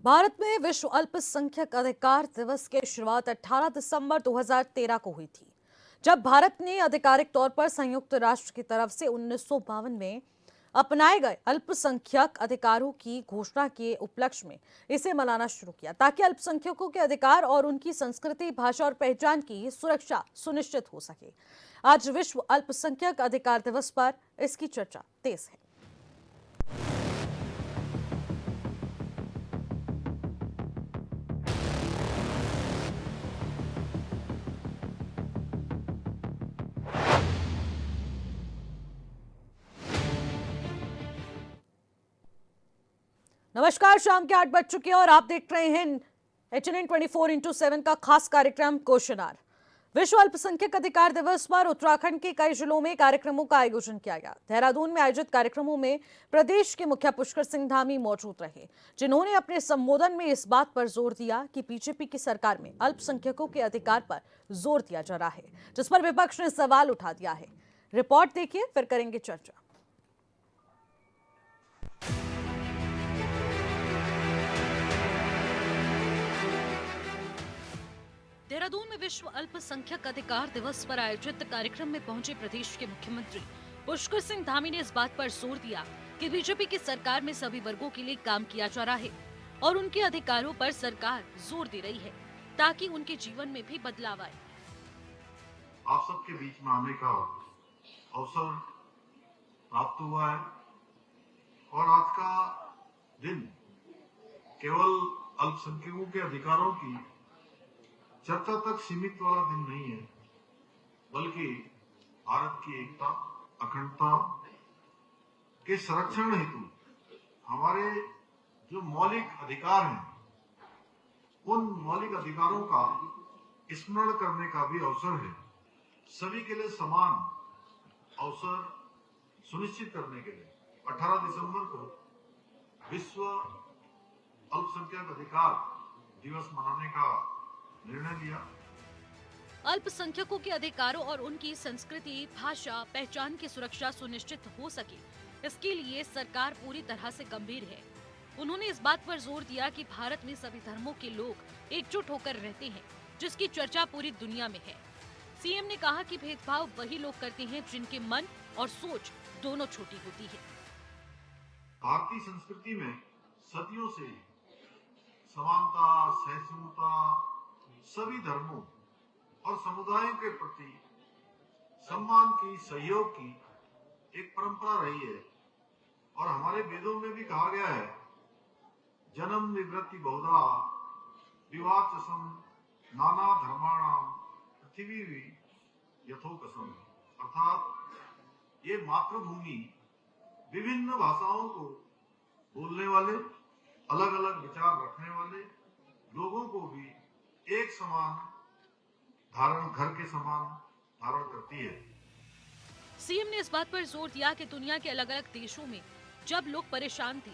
भारत में विश्व अल्पसंख्यक अधिकार दिवस की शुरुआत 18 दिसंबर 2013 को हुई थी, जब भारत ने आधिकारिक तौर पर संयुक्त राष्ट्र की तरफ से 1952 में अपनाए गए अल्पसंख्यक अधिकारों की घोषणा के उपलक्ष्य में इसे मनाना शुरू किया, ताकि अल्पसंख्यकों के अधिकार और उनकी संस्कृति, भाषा और पहचान की सुरक्षा सुनिश्चित हो सके। आज विश्व अल्पसंख्यक अधिकार दिवस पर इसकी चर्चा तेज है। नमस्कार, शाम के 8 बज चुके हैं और आप देख रहे हैं HNN 24x7 का खास कार्यक्रम क्वेश्चन आवर। विश्व अल्पसंख्यक अधिकार दिवस पर उत्तराखंड के कई जिलों में कार्यक्रमों का आयोजन किया गया। देहरादून में आयोजित कार्यक्रमों में प्रदेश के मुखिया पुष्कर सिंह धामी मौजूद रहे, जिन्होंने अपने संबोधन में इस बात पर जोर दिया कि बीजेपी की सरकार में अल्पसंख्यकों के अधिकार पर जोर दिया जा रहा है, जिस पर विपक्ष ने सवाल उठा दिया है। रिपोर्ट देखिए, फिर करेंगे चर्चा। देहरादून में विश्व अल्पसंख्यक अधिकार दिवस पर आयोजित कार्यक्रम में पहुंचे प्रदेश के मुख्यमंत्री पुष्कर सिंह धामी ने इस बात पर जोर दिया कि बीजेपी की सरकार में सभी वर्गों के लिए काम किया जा रहा है और उनके अधिकारों पर सरकार जोर दे रही है, ताकि उनके जीवन में भी बदलाव आए। आप सबके बीच में आने का अवसर प्राप्त हुआ है और आज का दिन केवल अल्पसंख्यकों के अधिकारों की चर्चा तक सीमित वाला दिन नहीं है, बल्कि भारत की एकता, अखंडता के संरक्षण हेतु हमारे जो मौलिक अधिकार हैं, उन मौलिक अधिकारों का स्मरण करने का भी अवसर है। सभी के लिए समान अवसर सुनिश्चित करने के लिए 18 दिसंबर को विश्व अल्पसंख्यक अधिकार दिवस मनाने का निर्णय लिया। अल्पसंख्यकों के अधिकारों और उनकी संस्कृति, भाषा, पहचान की सुरक्षा सुनिश्चित हो सके, इसके लिए सरकार पूरी तरह से गंभीर है। उन्होंने इस बात पर जोर दिया कि भारत में सभी धर्मों के लोग एकजुट होकर रहते हैं, जिसकी चर्चा पूरी दुनिया में है। सीएम ने कहा कि भेदभाव वही लोग करते हैं जिनके मन और सोच दोनों छोटी होती है। भारतीय संस्कृति में सदियों से समानता, सहिष्णुता, सभी धर्मों और समुदायों के प्रति सम्मान की, सहयोग की एक परंपरा रही है और हमारे वेदों में भी कहा गया है, जन्म निवृत्ति बहुधा विवाचसम नाना धर्माणाम पृथ्वी यथोकसम, अर्थात ये मातृभूमि विभिन्न भाषाओं को बोलने वाले, अलग अलग विचार रखने वाले लोगों को भी एक समान धारण, घर के समान धारण करती है। सीएम ने इस बात पर जोर दिया कि दुनिया के अलग अलग देशों में जब लोग परेशान थे,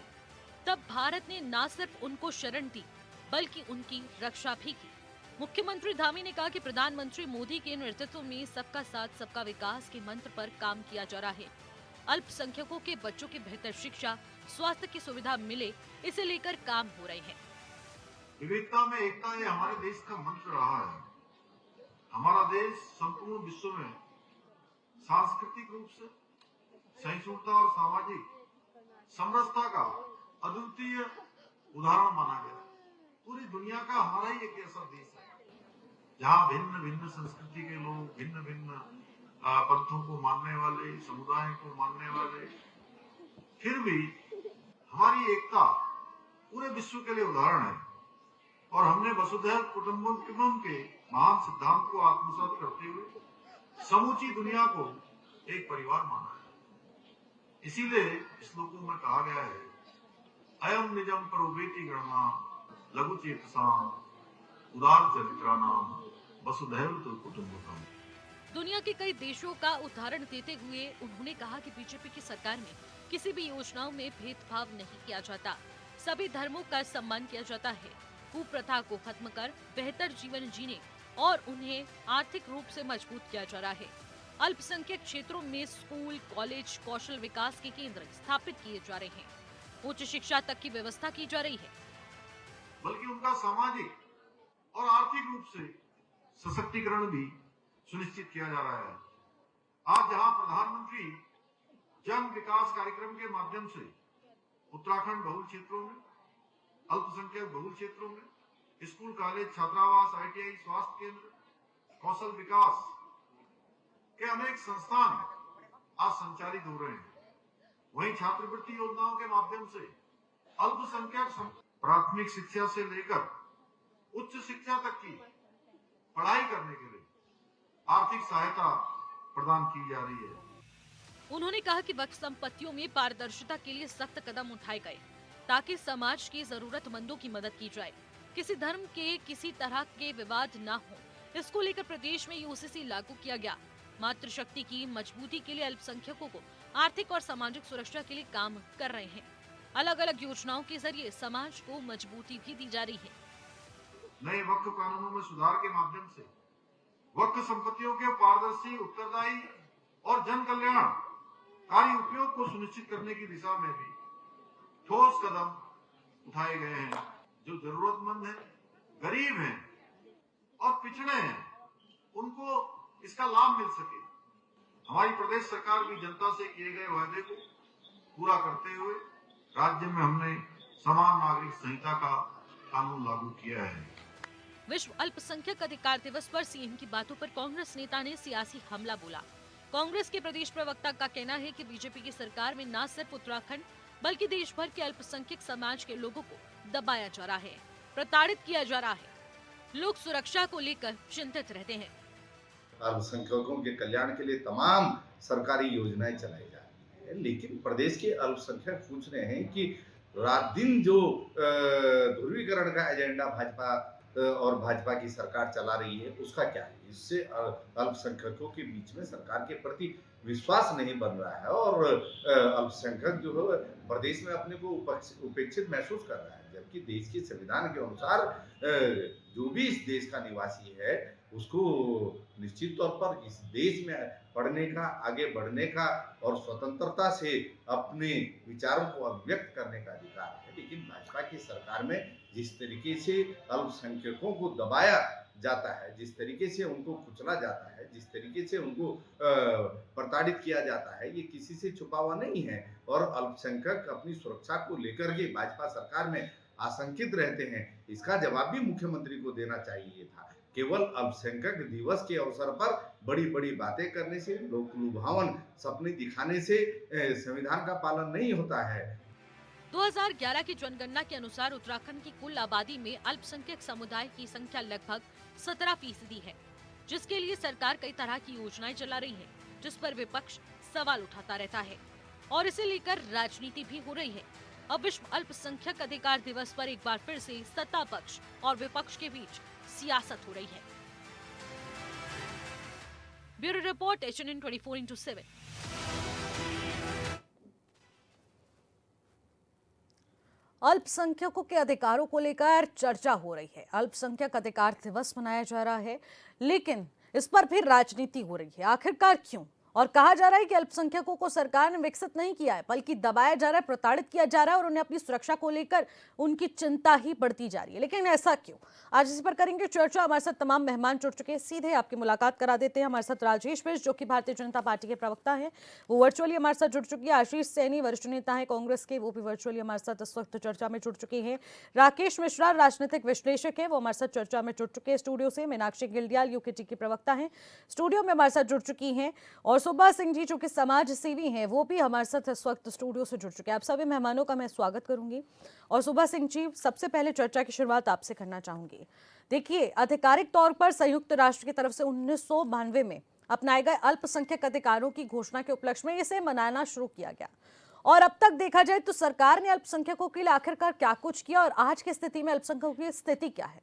तब भारत ने न सिर्फ उनको शरण दी, बल्कि उनकी रक्षा भी की। मुख्यमंत्री धामी ने कहा कि प्रधानमंत्री मोदी के नेतृत्व में सबका साथ सबका विकास के मंत्र पर काम किया जा रहा है। अल्पसंख्यकों के बच्चों की बेहतर शिक्षा, स्वास्थ्य की सुविधा मिले, इसे लेकर काम हो रहे हैं। विविधता में एकता, ये हमारे देश का मंत्र रहा है। हमारा देश संपूर्ण विश्व में सांस्कृतिक रूप से सहिष्णुता और सामाजिक समरसता का अद्वितीय उदाहरण माना गया। पूरी दुनिया का हमारा ही एक ऐसा देश है जहाँ भिन्न भिन्न संस्कृति के लोग, भिन्न भिन्न पंथों को मानने वाले, समुदायों को मानने वाले, फिर भी हमारी एकता पूरे विश्व के लिए उदाहरण है। और हमने वसुधैव कुटुंबकम के महान सिद्धांत को आत्मसात करते हुए समूची दुनिया को एक परिवार माना है। इसीलिए श्लोकों में कहा गया है, अयम निजम परोवेति गणना लघु चेतसाम उदार चरित्राणाम वसुधैव कुटुंबकम। दुनिया के कई देशों का उदाहरण देते हुए उन्होंने कहा कि बीजेपी की सरकार में किसी भी योजनाओं में भेदभाव नहीं किया जाता, सभी धर्मों का सम्मान किया जाता है। कुप्रथा को खत्म कर बेहतर जीवन जीने और उन्हें आर्थिक रूप से मजबूत किया जा रहा है। अल्पसंख्यक क्षेत्रों में स्कूल, कॉलेज, कौशल विकास के केंद्र स्थापित किए जा रहे हैं। उच्च शिक्षा तक की व्यवस्था की जा रही है। बल्कि उनका सामाजिक और आर्थिक रूप से सशक्तिकरण भी सुनिश्चित किया जा रहा है। आज जहां प्रधानमंत्री जन विकास कार्यक्रम के माध्यम से उत्तराखंड बहुल क्षेत्रों में, अल्पसंख्यक बहुल क्षेत्रों में स्कूल, कॉलेज, छात्रावास, ITI, स्वास्थ्य केंद्र, कौशल विकास के अनेक संस्थान आज संचालित हो रहे हैं, वहीं छात्रवृत्ति योजनाओं के माध्यम से अल्पसंख्यक प्राथमिक शिक्षा से लेकर उच्च शिक्षा तक की पढ़ाई करने के लिए आर्थिक सहायता प्रदान की जा रही है। उन्होंने कहा कि वक्फ संपत्तियों में पारदर्शिता के लिए सख्त कदम उठाए गए ताकि समाज के जरूरतमंदों की मदद की जाए। किसी धर्म के किसी तरह के विवाद न हो, इसको लेकर प्रदेश में UCC लागू किया गया। मातृशक्ति की मजबूती के लिए अल्पसंख्यकों को आर्थिक और सामाजिक सुरक्षा के लिए काम कर रहे हैं। अलग अलग योजनाओं के जरिए समाज को मजबूती भी दी जा रही है। नए वक्फ कानूनों में सुधार के माध्यम से वक्फ संपत्तियों के पारदर्शी, उत्तरदायी और जन कल्याणकारी उपयोग को सुनिश्चित करने की दिशा में भी ठोस कदम उठाए गए हैं। जो जरूरतमंद हैं, गरीब हैं और पिछड़े हैं, उनको इसका लाभ मिल सके। हमारी प्रदेश सरकार भी जनता से किए गए वायदे को पूरा करते हुए राज्य में हमने समान नागरिक संहिता का कानून लागू किया है। विश्व अल्पसंख्यक अधिकार दिवस पर CM की बातों पर कांग्रेस नेता ने सियासी हमला बोला। कांग्रेस के प्रदेश प्रवक्ता का कहना है कि बीजेपी की सरकार में न सिर्फ उत्तराखंड बल्कि देश भर के अल्पसंख्यक समाज के लोगों को दबाया जा रहा है, प्रताड़ित किया जा रहा है। लोग सुरक्षा को लेकर चिंतित रहते हैं। अल्पसंख्यकों के कल्याण के लिए तमाम सरकारी योजनाएं चलाई जा रही है, लेकिन प्रदेश के अल्पसंख्यक पूछ रहे हैं कि रात दिन जो ध्रुवीकरण का एजेंडा भाजपा और भाजपा की सरकार चला रही है, उसका क्या है। इससे अल्पसंख्यकों के बीच में सरकार के प्रति विश्वास नहीं बन रहा है और अल्पसंख्यक जो है प्रदेश में अपने को उपेक्षित महसूस कर रहा है, जबकि देश के संविधान के अनुसार जो भी इस देश का निवासी है उसको निश्चित तौर पर इस देश में पढ़ने का, आगे बढ़ने का और स्वतंत्रता से अपने विचारों को अभिव्यक्त करने का अधिकार है। लेकिन भाजपा की सरकार में जिस तरीके से अल्पसंख्यकों को दबाया जाता है, जिस तरीके से उनको कुचला जाता है, जिस तरीके से उनको प्रताड़ित किया जाता है, ये किसी से छुपा हुआ नहीं है और अल्पसंख्यक अपनी सुरक्षा को लेकर के भाजपा सरकार में आशंकित रहते हैं। इसका जवाब भी मुख्यमंत्री को देना चाहिए था। केवल अल्पसंख्यक दिवस के अवसर पर बड़ी बड़ी बातें करने से, लोक लुभावन सपने दिखाने से संविधान का पालन नहीं होता है। 2011 की जनगणना के अनुसार उत्तराखंड की कुल आबादी में अल्पसंख्यक समुदाय की संख्या लगभग 17% है, जिसके लिए सरकार कई तरह की योजनाएं चला रही है, जिस पर विपक्ष सवाल उठाता रहता है और इसे लेकर राजनीति भी हो रही है। अब विश्व अल्पसंख्यक अधिकार दिवस पर एक बार फिर से सत्ता पक्ष और विपक्ष के बीच सियासत हो रही है। Bureau report HNN 24/7। अल्पसंख्यकों के अधिकारों को लेकर चर्चा हो रही है। अल्पसंख्यक अधिकार दिवस मनाया जा रहा है, लेकिन इस पर भी राजनीति हो रही है। आखिरकार क्यों? और कहा जा रहा है कि अल्पसंख्यकों को सरकार ने विकसित नहीं किया है, बल्कि दबाया जा रहा है, प्रताड़ित किया जा रहा है और उन्हें अपनी सुरक्षा को लेकर उनकी चिंता ही बढ़ती जा रही है। लेकिन ऐसा क्यों? आज इस पर करेंगे चर्चा। हमारे साथ तमाम मेहमान जुड़ चुके हैं, सीधे आपकी मुलाकात करा देते हैं। हमारे साथ राजेश बिष्ट, जो कि भारतीय जनता पार्टी के प्रवक्ता हैं, वो वर्चुअली हमारे साथ जुड़ चुकी है। आशीष सैनी, वरिष्ठ नेता है कांग्रेस के, वो भी वर्चुअली हमारे साथ इस वक्त चर्चा में जुड़ चुके हैं। राकेश मिश्रा, राजनीतिक विश्लेषक है, वो हमारे साथ चर्चा में जुड़ चुके हैं स्टूडियो से। मीनाक्षी गिल्डियाल, UKT की प्रवक्ता है, स्टूडियो में हमारे साथ जुड़ चुकी हैं। और सुबह सिंह जी, जो कि समाज सेवी हैं, वो भी हमारे साथ इस वक्त स्टूडियो से जुड़ चुके हैं। आप सभी मेहमानों का मैं स्वागत करूंगी। और सुबह सिंह जी, सबसे पहले चर्चा की शुरुआत आपसे करना चाहूंगी। देखिए, आधिकारिक तौर पर संयुक्त राष्ट्र की तरफ से 1992 में अपनाए गए अल्पसंख्यक अधिकारों की घोषणा के उपलक्ष्य में इसे मनाना शुरू किया गया और अब तक देखा जाए तो सरकार ने अल्पसंख्यकों के लिए आखिरकार क्या कुछ किया और आज की स्थिति में अल्पसंख्यकों की स्थिति क्या है?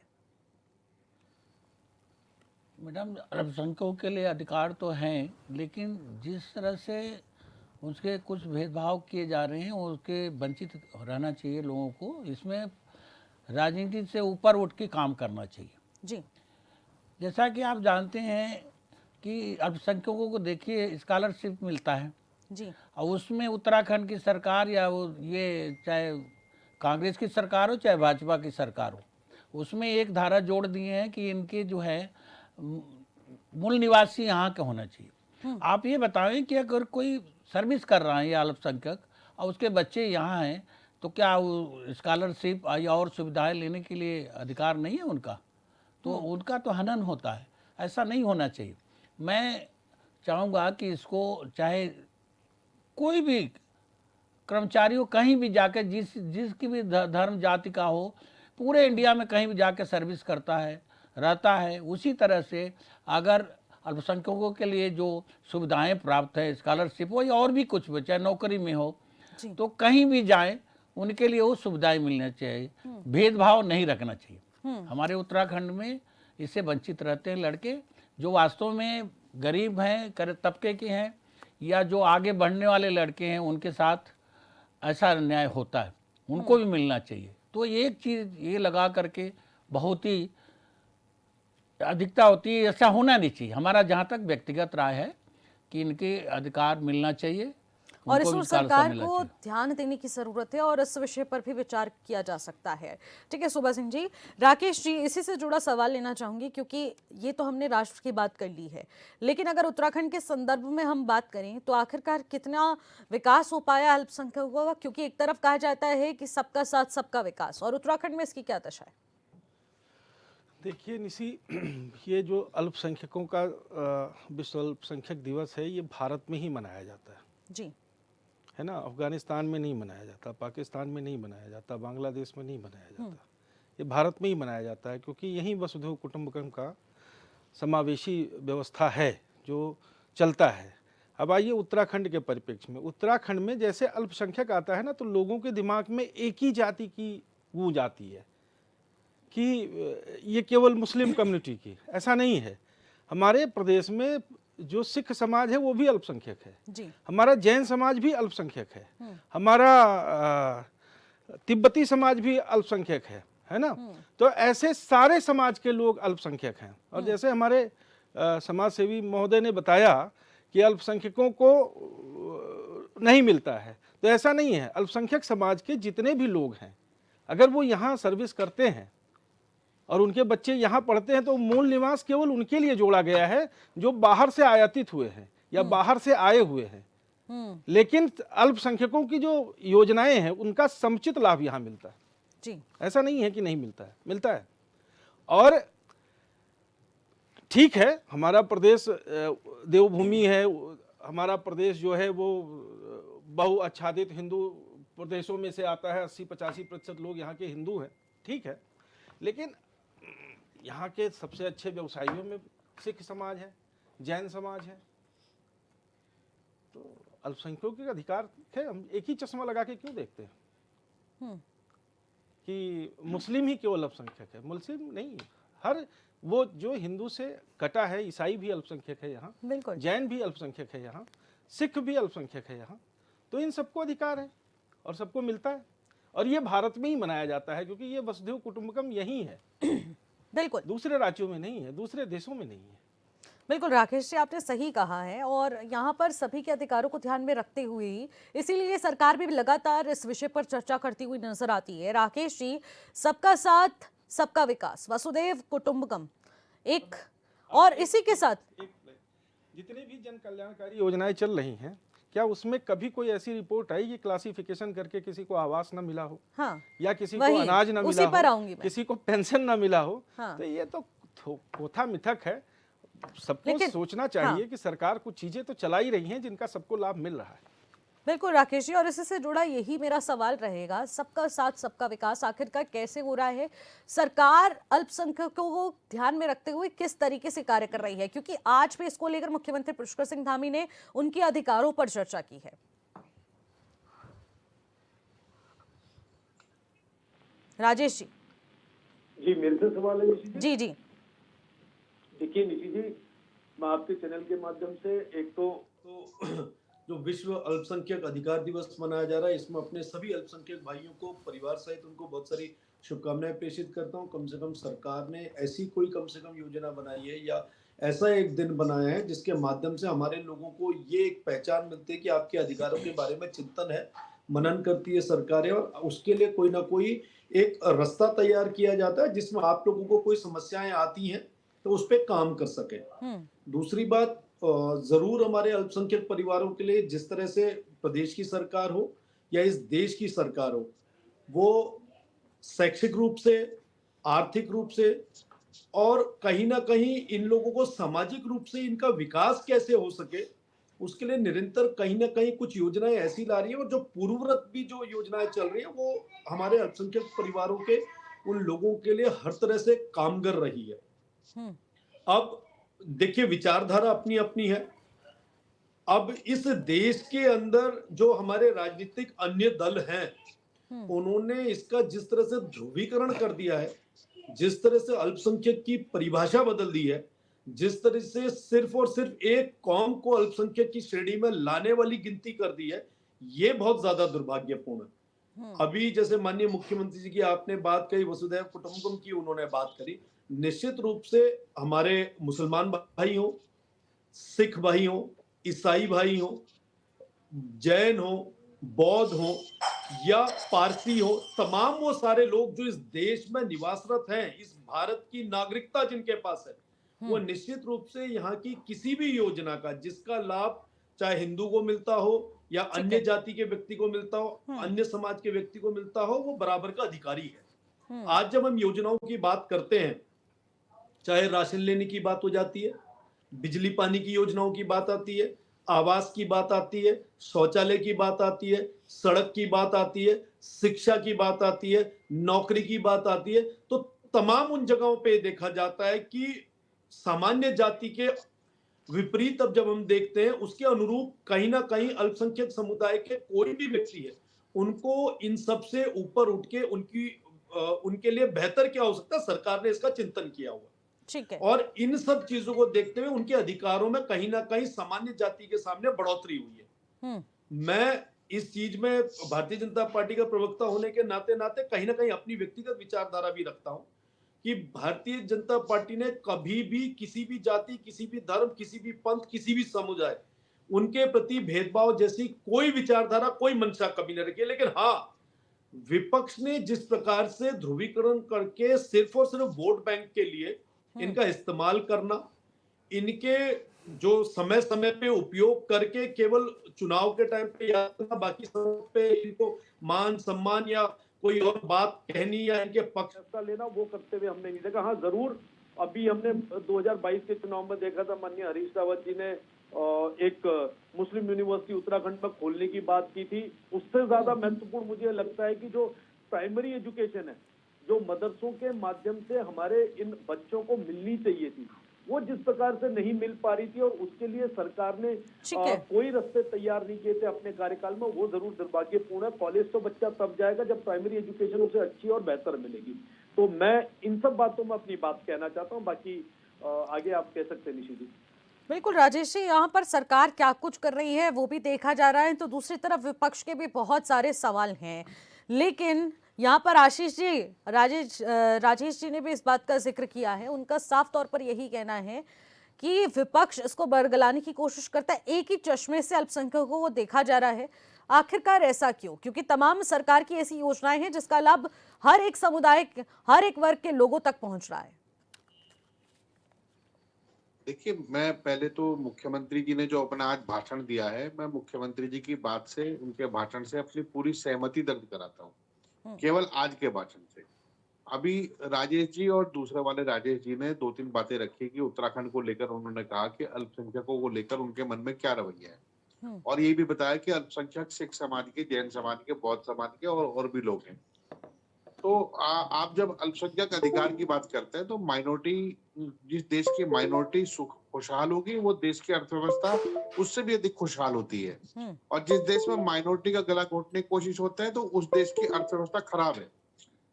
मैडम, अल्पसंख्यकों के लिए अधिकार तो हैं, लेकिन जिस तरह से उसके कुछ भेदभाव किए जा रहे हैं उसके वंचित रहना चाहिए लोगों को। इसमें राजनीति से ऊपर उठ के काम करना चाहिए जी। जैसा कि आप जानते हैं कि अल्पसंख्यकों को देखिए स्कॉलरशिप मिलता है जी, और उसमें उत्तराखंड की सरकार या वो ये चाहे कांग्रेस की सरकार हो चाहे भाजपा की सरकार हो, उसमें एक धारा जोड़ दिए हैं कि इनके जो है मूल निवासी यहाँ का होना चाहिए। आप ये बताएं कि अगर कोई सर्विस कर रहा है या अल्पसंख्यक और उसके बच्चे यहाँ हैं तो क्या वो स्कॉलरशिप या और सुविधाएं लेने के लिए अधिकार नहीं है उनका? तो उनका तो हनन होता है, ऐसा नहीं होना चाहिए। मैं चाहूँगा कि इसको चाहे कोई भी कर्मचारी हो, कहीं भी जाकर जिसकी भी धर्म जाति का हो, पूरे इंडिया में कहीं भी जाकर सर्विस करता है, रहता है, उसी तरह से अगर अल्पसंख्यकों के लिए जो सुविधाएं प्राप्त है, स्कॉलरशिप हो या और भी कुछ हो, चाहे नौकरी में हो, तो कहीं भी जाए उनके लिए वो सुविधाएं मिलनी चाहिए, भेदभाव नहीं रखना चाहिए। हमारे उत्तराखंड में इससे वंचित रहते हैं लड़के जो वास्तव में गरीब हैं, तबके के हैं, या जो आगे बढ़ने वाले लड़के हैं, उनके साथ ऐसा अन्याय होता है, उनको भी मिलना चाहिए। तो एक चीज़ ये लगा करके बहुत ही अधिकता होती है, ऐसा होना नहीं चाहिए। हमारा जहाँ तक व्यक्तिगत राय है कि इनके अधिकार मिलना चाहिए और इस उनको पर भी स्कॉलरशिप सरकार मिलना को चाहिए। ध्यान देने की जरूरत है और इस विषय पर भी विचार किया जा सकता है। ठीक है सुबह सिंह जी। राकेश जी, इसी से जुड़ा सवाल लेना चाहूंगी क्योंकि ये तो हमने राष्ट्र की बात कर ली है, लेकिन अगर उत्तराखंड के संदर्भ में हम बात करें तो आखिरकार कितना विकास हो पाया अल्पसंख्यकों का? क्योंकि एक तरफ कहा जाता है कि सबका साथ सबका विकास, और उत्तराखंड में इसकी क्या दशा है? देखिए निशी, ये जो अल्पसंख्यकों का विश्व अल्पसंख्यक दिवस है, ये भारत में ही मनाया जाता जी, है ना। अफगानिस्तान में नहीं मनाया जाता, पाकिस्तान में नहीं मनाया जाता, बांग्लादेश में नहीं मनाया जाता, ये भारत में ही मनाया जाता है क्योंकि यहीं वसुधैव कुटुंबकम का समावेशी व्यवस्था है जो चलता है। अब आइए उत्तराखंड के परिप्रेक्ष्य में। उत्तराखंड में जैसे अल्पसंख्यक आता है ना, तो लोगों के दिमाग में एक ही जाति की गूंज आती है कि ये केवल मुस्लिम कम्युनिटी की, ऐसा नहीं है। हमारे प्रदेश में जो सिख समाज है वो भी अल्पसंख्यक है जी, हमारा जैन समाज भी अल्पसंख्यक है, हमारा तिब्बती समाज भी अल्पसंख्यक है ना। तो ऐसे सारे समाज के लोग अल्पसंख्यक हैं। और जैसे हमारे समाज सेवी महोदय ने बताया कि अल्पसंख्यकों को नहीं मिलता है, तो ऐसा नहीं है। अल्पसंख्यक समाज के जितने भी लोग हैं, अगर वो यहाँ सर्विस करते हैं और उनके बच्चे यहाँ पढ़ते हैं, तो मूल निवास केवल उनके लिए जोड़ा गया है जो बाहर से आयातित हुए हैं या बाहर से आए हुए हैं। लेकिन अल्पसंख्यकों की जो योजनाएं हैं उनका समुचित लाभ यहाँ मिलता है जी, ऐसा नहीं है कि नहीं मिलता है, मिलता है। और ठीक है, हमारा प्रदेश देवभूमि है, हमारा प्रदेश जो है वो बहुआच्छादित हिंदू प्रदेशों में से आता है, 80-85% लोग यहाँ के हिंदू हैं, ठीक है। लेकिन यहाँ के सबसे अच्छे व्यवसायियों में सिख समाज है, जैन समाज है, तो अल्पसंख्यकों के अधिकार है। हम एक ही चश्मा लगा के क्यों देखते हैं कि मुस्लिम ही केवल अल्पसंख्यक है? मुस्लिम नहीं, हर वो जो हिंदू से कटा है, ईसाई भी अल्पसंख्यक है यहाँ, बिल्कुल, जैन भी अल्पसंख्यक है यहाँ, सिख भी अल्पसंख्यक है यहाँ। तो इन सबको अधिकार है और सबको मिलता है, और ये भारत में ही मनाया जाता है क्योंकि ये वसुधैव कुटुंबकम यही है, बिल्कुल, दूसरे राज्यों में नहीं है, दूसरे देशों में नहीं है। बिल्कुल राकेश जी, आपने सही कहा है और यहाँ पर सभी के अधिकारों को ध्यान में रखते हुए ही इसीलिए सरकार भी लगातार इस विषय पर चर्चा करती हुई नजर आती है। राकेश जी, सबका साथ सबका विकास, वसुधैव कुटुंबकम एक, और इसी के साथ जितने भी जन कल्याणकारी योजनाएं चल रही हैं, क्या उसमें कभी कोई ऐसी रिपोर्ट आई कि क्लासिफिकेशन करके किसी को आवास न मिला हो, हाँ, या किसी को वही, अनाज न उसी मिला पर हो, आऊंगी मैं। किसी को पेंशन न मिला हो? हाँ। तो ये तो कोथा मिथक है। सबको लेकिन- सोचना चाहिए कि सरकार कुछ चीजें तो चला ही रही हैं जिनका सबको लाभ मिल रहा है। बिल्कुल राकेश जी, और इसी से जुड़ा यही मेरा सवाल रहेगा, सबका साथ सबका विकास आखिरकार कैसे हो रहा है? सरकार अल्पसंख्यकों को ध्यान में रखते हुए किस तरीके से कार्य कर रही है? क्योंकि आज भी इसको लेकर मुख्यमंत्री पुष्कर सिंह धामी ने उनके अधिकारों पर चर्चा की है। राजेश जी। जी, मेरे से सवाल है निशी जी। जी जी, देखिए निशी जी, मैं आपके चैनल के माध्यम से एक तो जो विश्व अल्पसंख्यक अधिकार दिवस मनाया जा रहा है, इसमें अपने सभी अल्पसंख्यक भाइयों को परिवार सहित उनको बहुत सारी शुभकामनाएं प्रेषित करता हूं। कम से कम सरकार ने ऐसी कोई कम से कम योजना बनाई है या ऐसा एक दिन बनाया है जिसके माध्यम से हमारे लोगों को ये एक पहचान मिलती है कि आपके अधिकारों के बारे में चिंतन है, मनन करती है सरकारें, और उसके लिए कोई ना कोई एक रास्ता तैयार किया जाता है जिसमें आप लोगों को कोई समस्याएं आती हैं तो उस पर काम कर सके। दूसरी बात, जरूर हमारे अल्पसंख्यक परिवारों के लिए जिस तरह से प्रदेश की सरकार हो या इस देश की सरकार हो, वो शैक्षिक रूप से, आर्थिक रूप से और कहीं ना कहीं इन लोगों को सामाजिक रूप से इनका विकास कैसे हो सके, उसके लिए निरंतर कहीं ना कहीं कुछ योजनाएं ऐसी ला रही है। और जो पूर्ववत भी जो योजनाएं चल रही है वो हमारे अल्पसंख्यक परिवारों के उन लोगों के लिए हर तरह से कामगर रही है। अब देखिए, विचारधारा अपनी अपनी है। अब इस देश के अंदर जो हमारे राजनीतिक अन्य दल हैं, उन्होंने इसका जिस तरह से ध्रुवीकरण कर दिया है, जिस तरह से अल्पसंख्यक की परिभाषा बदल दी है, जिस तरह से सिर्फ और सिर्फ एक कौम को अल्पसंख्यक की श्रेणी में लाने वाली गिनती कर दी है, ये बहुत ज्यादा दुर्भाग्यपूर्ण है। अभी जैसे माननीय मुख्यमंत्री जी की आपने बात कही, वसुधैव कुटुंबकम की उन्होंने बात करी, निश्चित रूप से हमारे मुसलमान भाई हो, सिख भाई हो, ईसाई भाई हो, जैन हो, बौद्ध हो या पारसी हो, तमाम वो सारे लोग जो इस देश में निवासरत हैं, इस भारत की नागरिकता जिनके पास है, वो निश्चित रूप से यहाँ की किसी भी योजना का जिसका लाभ चाहे हिंदू को मिलता हो या अन्य जाति के व्यक्ति को मिलता हो, अन्य समाज के व्यक्ति को मिलता हो, वो बराबर का अधिकारी है। आज जब हम योजनाओं की बात करते हैं, चाहे राशन लेने की बात हो जाती है, बिजली पानी की योजनाओं की बात आती है, आवास की बात आती है, शौचालय की बात आती है, सड़क की बात आती है, शिक्षा की बात आती है, नौकरी की बात आती है, तो तमाम उन जगहों पे देखा जाता है कि सामान्य जाति के विपरीत अब जब हम देखते हैं उसके अनुरूप कहीं ना कहीं अल्पसंख्यक समुदाय के कोई भी व्यक्ति है, उनको इन सब से ऊपर उठ के उनके लिए बेहतर क्या हो सकता है, सरकार ने इसका चिंतन किया हुआ। ठीक है। और इन सब चीजों को देखते हुए उनके अधिकारों में कहीं ना कहीं सामान्य जाति के सामने बढ़ोतरी हुई है। मैं इस चीज में भारतीय जनता पार्टी का प्रवक्ता होने के नाते नाते कहीं ना कहीं अपनी व्यक्तिगत विचारधारा भी रखता हूं कि भारतीय जनता पार्टी ने कभी भी किसी भी जाति, किसी भी धर्म, किसी भी पंथ, किसी भी समुदाय, उनके प्रति भेदभाव जैसी कोई विचारधारा, कोई मंशा कभी नहीं रखी है। लेकिन हाँ, विपक्ष ने जिस प्रकार से ध्रुवीकरण करके सिर्फ और सिर्फ वोट बैंक के लिए इनका इस्तेमाल करना, इनके जो समय समय पे उपयोग करके केवल चुनाव के टाइम पे याद करना, बाकी समय पे इनको मान सम्मान या कोई और बात कहनी या इनके पक्ष का लेना, वो करते हुए हमने नहीं देखा। हाँ, जरूर अभी हमने 2022 के चुनाव में देखा था, माननीय हरीश रावत जी ने एक मुस्लिम यूनिवर्सिटी उत्तराखंड में खोलने की बात की थी। उससे ज्यादा महत्वपूर्ण मुझे लगता है कि जो प्राइमरी एजुकेशन है, जो मदरसों के माध्यम से हमारे इन बच्चों को मिलनी चाहिए थी, वो जिस प्रकार से नहीं मिल पा रही थी और उसके लिए सरकार ने कोई रास्ते तैयार नहीं किए थे अपने कार्यकाल में, वो जरूर दुर्भाग्यपूर्ण है। कॉलेज तो बच्चा तब जाएगा जब प्राइमरी एजुकेशन उसे अच्छी और बेहतर मिलेगी। तो मैं इन सब बातों में अपनी बात कहना चाहता हूँ, बाकी आगे आप कह सकते हैं निशी जी। बिल्कुल राजेश जी, यहाँ पर सरकार क्या कुछ कर रही है वो भी देखा जा रहा है, तो दूसरी तरफ विपक्ष के भी बहुत सारे सवाल हैं। लेकिन यहाँ पर आशीष जी, राजेश जी ने भी इस बात का जिक्र किया है। उनका साफ तौर पर यही कहना है कि विपक्ष इसको बरगलाने की कोशिश करता है, एक ही चश्मे से अल्पसंख्यकों को देखा जा रहा है। आखिरकार ऐसा क्यों? क्योंकि तमाम सरकार की ऐसी योजनाएं हैं जिसका लाभ हर एक समुदाय, हर एक वर्ग के लोगों तक पहुंच रहा है। देखिए, मैं पहले तो मुख्यमंत्री जी ने जो अपना आज भाषण दिया है, मैं मुख्यमंत्री जी की बात से, उनके भाषण से अपनी पूरी सहमति दर्ज कराता हूँ, केवल आज के भाषण से। अभी राजेश जी और दूसरे वाले राजेश जी ने 2-3 बातें रखी कि उत्तराखंड को लेकर उन्होंने कहा कि अल्पसंख्यकों को लेकर उनके मन में क्या रवैया है, और ये भी बताया कि अल्पसंख्यक सिख समाज के, जैन समाज के, बौद्ध समाज के और भी लोग हैं। तो आप जब अल्पसंख्यक अधिकार की बात करते हैं तो माइनॉरिटी, जिस देश की माइनॉरिटी खुशहाल होगी, वो देश की अर्थव्यवस्था उससे भी अधिक खुशहाल होती है। और जिस देश में माइनॉरिटी का गला घोटने की कोशिश होता है तो उस देश की अर्थव्यवस्था खराब है।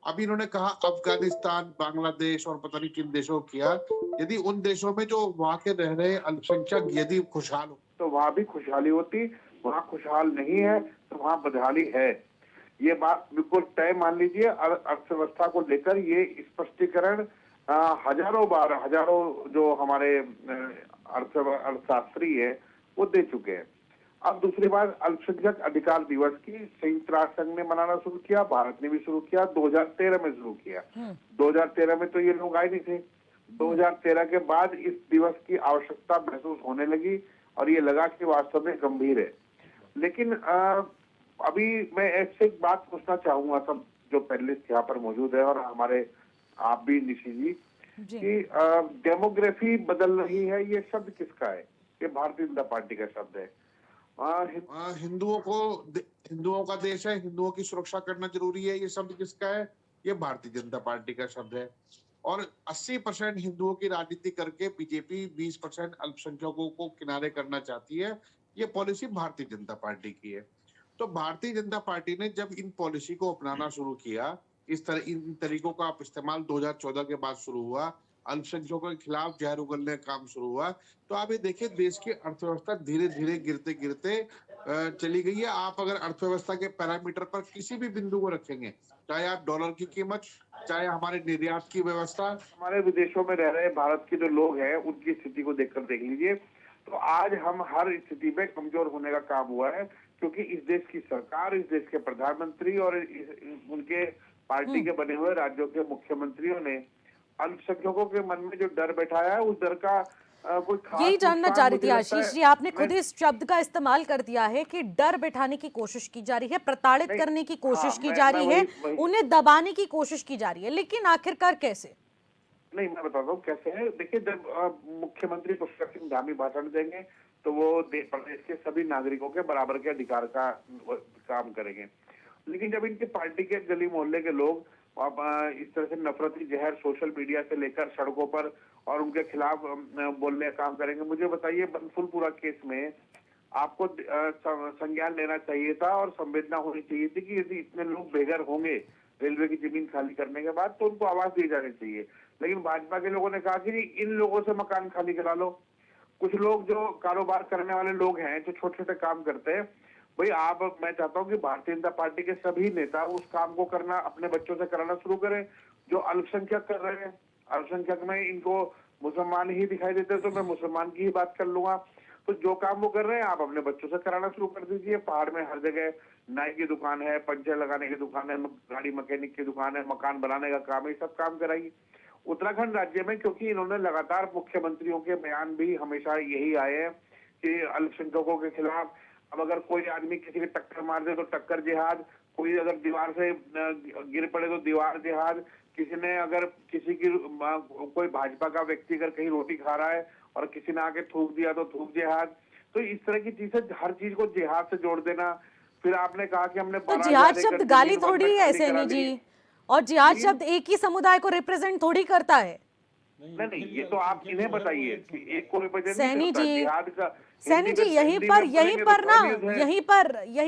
अभी इन्होंने कहा अफगानिस्तान, बांग्लादेश और पता नहीं किन देशों किया, यदि उन देशों में जो वहां के रह रहे अल्पसंख्यक यदि खुशहाल हो तो वहां भी खुशहाली होती, वहां खुशहाल नहीं है तो वहां बदहाली है। ये बात बिल्कुल तय मान लीजिए। अर्थव्यवस्था को लेकर ये स्पष्टीकरण हजारों जो हमारे अर्थशास्त्री है वो दे चुके हैं। अब दूसरी बात, अल्पसंख्यक अधिकार दिवस की संयुक्त राष्ट्र संघ ने मनाना शुरू किया, भारत ने भी शुरू किया, 2013 में शुरू किया। 2013 में तो ये लोग आए नहीं थे। 2013 के बाद इस दिवस की आवश्यकता महसूस होने लगी और ये लगा कि वास्तव में गंभीर है। लेकिन अभी मैं ऐसे एक बात पूछना चाहूंगा सब जो पैनलिस्ट यहाँ पर मौजूद है और हमारे आप भी निशी जी, कि डेमोग्राफी बदल रही है, ये शब्द किसका है? ये भारतीय जनता पार्टी का शब्द है। हिंदुओं का देश है, हिंदुओं की सुरक्षा करना जरूरी है, ये शब्द किसका है? ये भारतीय जनता पार्टी का शब्द है। और 80% हिंदुओं की राजनीति करके बीजेपी 20% अल्पसंख्यकों को किनारे करना चाहती है, ये पॉलिसी भारतीय जनता पार्टी की है। तो भारतीय जनता पार्टी ने जब इन पॉलिसी को अपनाना शुरू किया, इन तरीकों का इस्तेमाल 2014 के बाद शुरू हुआ, अल्पसंख्यकों के खिलाफ जहर उगलने का काम शुरू हुआ, तो आप ये देखिए देश की अर्थव्यवस्था धीरे धीरे गिरते गिरते चली गई है। आप अगर अर्थव्यवस्था के पैरामीटर पर किसी भी बिंदु को रखेंगे, चाहे आप डॉलर की कीमत, चाहे हमारे निर्यात की व्यवस्था, हमारे विदेशों में रह रहे भारत के जो लोग हैं उनकी स्थिति को देखकर देख लीजिए, तो आज हम हर स्थिति में कमजोर होने का काम हुआ है, क्योंकि इस देश की सरकार, इस देश के प्रधानमंत्री और उनके पार्टी के बने हुए राज्यों के मुख्यमंत्रियों ने अल्पसंख्यकों के मन में जो डर बैठाया है, उस डर का कोई खास यही जानना नुकसान चाह रही मुझे थी लगता आशीष है। जी, आपने खुद इस शब्द का इस्तेमाल कर दिया है कि डर बैठाने की कोशिश की जा रही है, प्रताड़ित नहीं, करने की कोशिश हाँ, की मैं जा रही है, वही उन्हें दबाने की कोशिश की जा रही है, लेकिन आखिरकार कैसे? नहीं, मैं बताता हूँ कैसे है। देखिए, जब मुख्यमंत्री पुष्कर सिंह धामी भाषण देंगे तो वो प्रदेश के सभी नागरिकों के बराबर के अधिकार का काम करेंगे, लेकिन जब इनकी पार्टी के गली मोहल्ले के लोग अब इस तरह से नफरती जहर सोशल मीडिया से लेकर सड़कों पर और उनके खिलाफ बोलने का काम करेंगे, मुझे बताइए बनफुलपुरा केस में आपको संज्ञान लेना चाहिए था और संवेदना होनी चाहिए थी कि यदि इतने लोग बेघर होंगे रेलवे की जमीन खाली करने के बाद तो उनको आवाज दी जानी चाहिए। लेकिन भाजपा के लोगों ने कहा कि इन लोगों से मकान खाली करा लो। कुछ लोग जो कारोबार करने वाले लोग हैं, जो छोटे छोटे काम करते हैं, भाई आप, मैं चाहता हूँ कि भारतीय जनता पार्टी के सभी नेता उस काम को करना अपने बच्चों से कराना शुरू करें जो अल्पसंख्यक कर रहे हैं। अल्पसंख्यक में इनको मुसलमान ही दिखाई देते हैं, तो मैं मुसलमान की ही बात कर लूंगा। तो जो काम वो कर रहे हैं आप अपने बच्चों से कराना शुरू कर दीजिए। पहाड़ में हर जगह नाई की दुकान है, पंचर लगाने की दुकान है, गाड़ी मैकेनिक की दुकान है, मकान बनाने का काम है, सब काम कराइए। उत्तराखंड राज्य में, क्योंकि इन्होंने लगातार मुख्यमंत्रियों के बयान भी हमेशा यही आए हैं कि अल्पसंख्यकों के खिलाफ अब अगर कोई आदमी किसी की टक्कर मार दे तो टक्कर जिहाद, कोई अगर दीवार से गिर पड़े तो दीवार जिहाद, किसी ने अगर किसी की कोई भाजपा का व्यक्ति अगर कहीं रोटी खा रहा है और किसी ने आके थूक दिया तो थूक जिहाद। तो इस तरह की चीजें, हर चीज को जिहाद से जोड़ देना। फिर आपने कहा कि हमने तो जिहाद शब्द गाली थोड़ी है सैनी जी, और जिहाद शब्द एक ही समुदाय को रिप्रेजेंट थोड़ी करता है। नहीं, ये तो आप इन्हें बताइए कि एक को रिप्रेजेंट सैनी जी, जिहाद का। सैनी जी, यहीं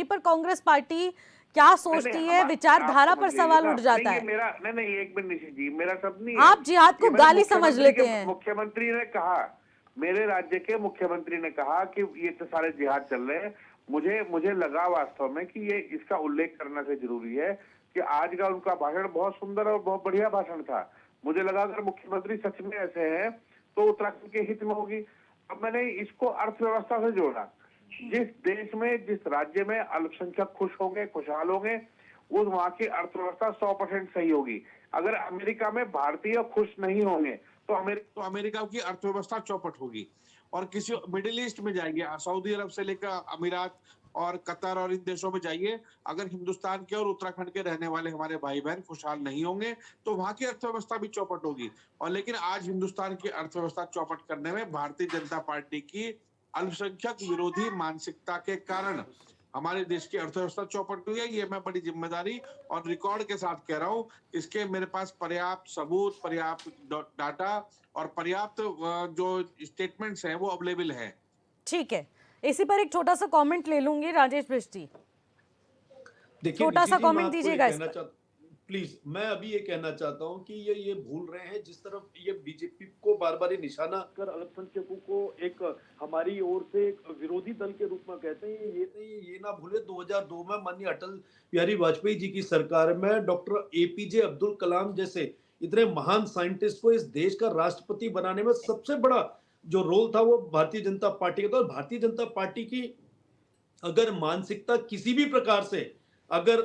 पर कांग्रेस पार्टी क्या सोचती है, विचारधारा पर सवाल उठ जाता है। मेरा नहीं, एक मिनट निशी जी, मेरा शब्द नहीं है। आप जिहाद को गाली समझ लेते हैं। मुख्यमंत्री ने कहा, मेरे राज्य के मुख्यमंत्री ने कहा कि ये तो सारे जिहाद चल रहे हैं। मुझे लगा वास्तव में कि ये इसका उल्लेख करना से जरूरी है कि आज का उनका भाषण बहुत सुंदर और बहुत बढ़िया भाषण था। मुझे लगा अगर मुख्यमंत्री सच में ऐसे हैं तो उत्तराखंड के हित में होगी। अब मैंने इसको अर्थव्यवस्था से जोड़ा। जिस देश में, जिस राज्य में अल्पसंख्यक खुश होंगे, खुशहाल होंगे, उस वहां की अर्थव्यवस्था 100% सही होगी। अगर अमेरिका में भारतीय खुश नहीं होंगे तो अमेरिका की अर्थव्यवस्था चौपट होगी। और किसी मिडिल ईस्ट में जाएंगे, सऊदी अरब से लेकर अमीरात और कतर और इन देशों में जाइए, अगर हिंदुस्तान के और उत्तराखंड के रहने वाले हमारे भाई बहन खुशहाल नहीं होंगे तो वहां की अर्थव्यवस्था भी चौपट होगी। और लेकिन आज हिंदुस्तान की अर्थव्यवस्था चौपट करने में भारतीय जनता पार्टी की अल्पसंख्यक विरोधी मानसिकता के कारण हमारे देश की अर्थव्यवस्था चौपट हुई है। ये मैं बड़ी जिम्मेदारी और रिकॉर्ड के साथ कह रहा हूँ। इसके मेरे पास पर्याप्त सबूत, पर्याप्त डाटा और पर्याप्त जो स्टेटमेंट्स हैं वो अवेलेबल हैं। ठीक है, इसी पर एक छोटा सा कमेंट ले लूंगी। राजेश बिष्ट जी, छोटा सा कमेंट दीजिएगा इस पर। प्लीज, मैं अभी ये कहना चाहता हूँ कि ये भूल रहे हैं, जिस तरफ ये बीजेपी को बार बार निशाना कर अल्पसंख्यकों को एक हमारी ओर से एक विरोधी दल के रूप में कहते हैं। ये ना भूले 2002 में माननीय अटल बिहारी वाजपेयी जी की सरकार में डॉक्टर एपीजे अब्दुल कलाम जैसे इतने महान साइंटिस्ट को इस देश का राष्ट्रपति बनाने में सबसे बड़ा जो रोल था वो भारतीय जनता पार्टी का था। और भारतीय जनता पार्टी की अगर मानसिकता किसी भी प्रकार से अगर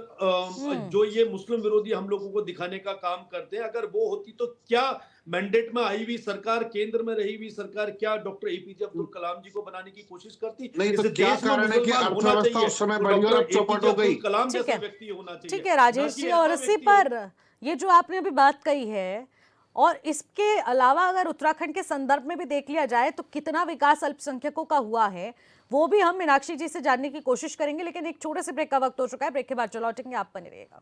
जो ये मुस्लिम विरोधी हम लोगों को दिखाने का काम करते हैं, अगर वो होती तो क्या मैंडेट में आई हुई सरकार, केंद्र में रही हुई सरकार, क्या डॉक्टर एपीजे अब्दुल कलाम जी को बनाने की कोशिश करती? नहीं तो इस क्या देश में कारण है कि मुसलमान होना अर्थव्यवस्था चाहिए उस समय तो बढ़ी और अब डॉक्टर चौपट एपीजे हो गई। अब्दुल कलाम ठीक जैसा है। व्यक्ति होना चाहिए, ठीक है ना राजेश कि जी, ऐसा और इसी व्यक्ति हो। पर ये जो आपने अभी बात कही है, और इसके अलावा अगर उत्तराखंड के संदर्भ में भी देख लिया जाए तो कितना विकास अल्पसंख्यकों का हुआ है, वो भी हम मीनाक्षी जी से जानने की कोशिश करेंगे। लेकिन एक छोटे से ब्रेक का वक्त हो चुका है, ब्रेक के बाद चलो लौटेंगे, आप बने रहिएगा।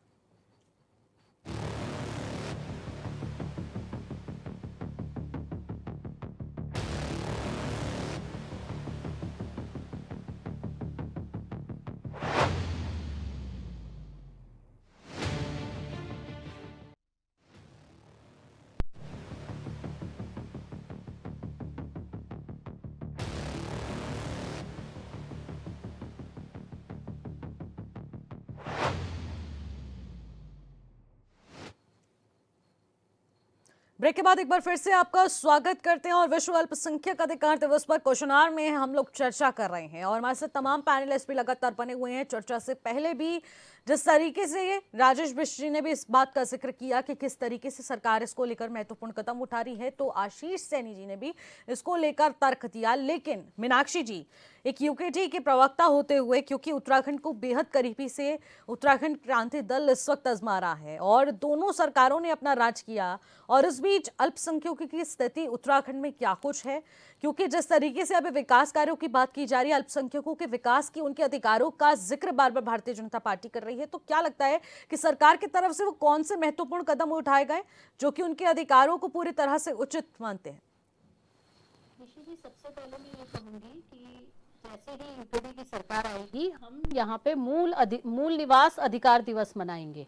ब्रेक के बाद एक बार फिर से आपका स्वागत करते हैं और विश्व अल्पसंख्यक अधिकार दिवस पर क्वेश्चनार में हम लोग चर्चा कर रहे हैं और हमारे साथ तमाम पैनलिस्ट भी लगातार बने हुए हैं। चर्चा से पहले भी जिस तरीके से राजेश बिष्ट जी ने भी इस बात का जिक्र किया कि किस तरीके से सरकार इसको लेकर महत्वपूर्ण कदम उठा रही है, तो आशीष सैनी जी ने भी इसको लेकर तर्क दिया। लेकिन मीनाक्षी जी, एक यूकेटी के प्रवक्ता होते हुए, क्योंकि उत्तराखंड को बेहद करीबी से उत्तराखंड क्रांति दल इस वक्त आजमा रहा है और दोनों सरकारों ने अपना राज किया, और इस बीच अल्पसंख्यकों की स्थिति उत्तराखंड में क्या कुछ है, क्योंकि जिस तरीके से अभी विकास कार्यों की बात की जा रही है, अल्पसंख्यकों के विकास की, उनके अधिकारों का जिक्र बार बार भारतीय जनता पार्टी कर रही है, तो क्या लगता है कि सरकार की तरफ से वो कौन से महत्वपूर्ण कदम उठाए गए जो कि उनके अधिकारों को पूरी तरह से उचित मानते हैं? निशी जी, सबसे पहले मैं ये कहूंगी कि जैसे ही यूपीडी की सरकार आएगी, हम यहाँ पे मूल निवास अधिकार दिवस मनाएंगे।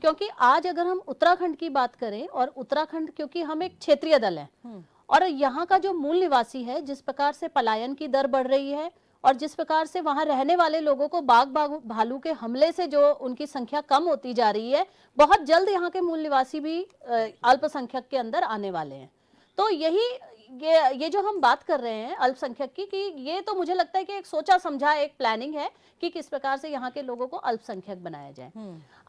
क्योंकि आज अगर हम उत्तराखंड की बात करें, और उत्तराखंड क्योंकि हम एक क्षेत्रीय दल हैं, और यहाँ का जो मूल निवासी है, जिस प्रकार से पलायन की दर बढ़ रही है और जिस प्रकार से वहां रहने वाले लोगों को बाघ भालू के हमले से जो उनकी संख्या कम होती जा रही है, बहुत जल्द यहाँ के मूल निवासी भी अल्पसंख्यक के अंदर आने वाले हैं। तो ये जो हम बात कर रहे हैं अल्पसंख्यक की, कि ये तो मुझे लगता है कि एक सोचा समझा एक प्लानिंग है कि किस प्रकार से यहाँ के लोगों को अल्पसंख्यक बनाया जाए।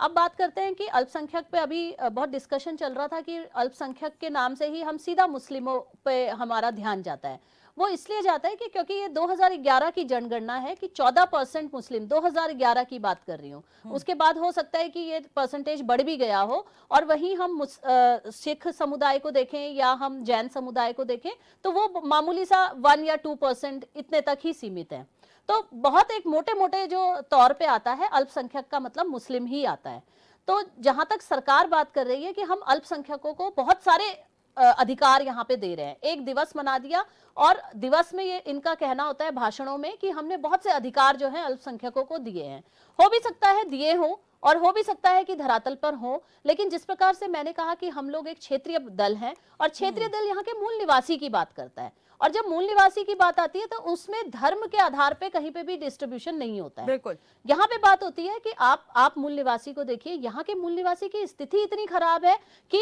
अब बात करते हैं कि अल्पसंख्यक पे अभी बहुत डिस्कशन चल रहा था कि अल्पसंख्यक के नाम से ही हम सीधा मुस्लिमों पे हमारा ध्यान जाता है। वो इसलिए जाता है कि क्योंकि ये 2011 की जनगणना है कि 14% मुस्लिम, 2011 की बात कर रही हूँ, उसके बाद हो सकता है कि ये परसेंटेज बढ़ भी गया हो, और वहीं हम सिख समुदाय को देखें या हम जैन समुदाय को देखें तो वो मामूली सा 1 या 2% इतने तक ही सीमित है। तो बहुत एक मोटे मोटे जो तौर पे आता है, अल्पसंख्यक का मतलब मुस्लिम ही आता है। तो जहां तक सरकार बात कर रही है कि हम अल्पसंख्यकों को बहुत सारे अधिकार यहाँ पे दे रहे हैं, एक दिवस मना दिया, और दिवस में ये इनका कहना होता है भाषणों में कि हमने बहुत से अधिकार जो है अल्पसंख्यकों को दिए हैं। हो भी सकता है दिए हों और हो भी सकता है कि धरातल पर हो, लेकिन जिस प्रकार से मैंने कहा कि हम लोग एक क्षेत्रीय दल हैं, और क्षेत्रीय दल यहाँ के मूल निवासी की बात करता है, और जब मूल निवासी की बात आती है तो उसमें धर्म के आधार पे कहीं पे भी डिस्ट्रीब्यूशन नहीं होता है। बिल्कुल, यहाँ पे बात होती है कि आप मूल निवासी को देखिए, यहाँ के मूल निवासी की स्थिति इतनी खराब है कि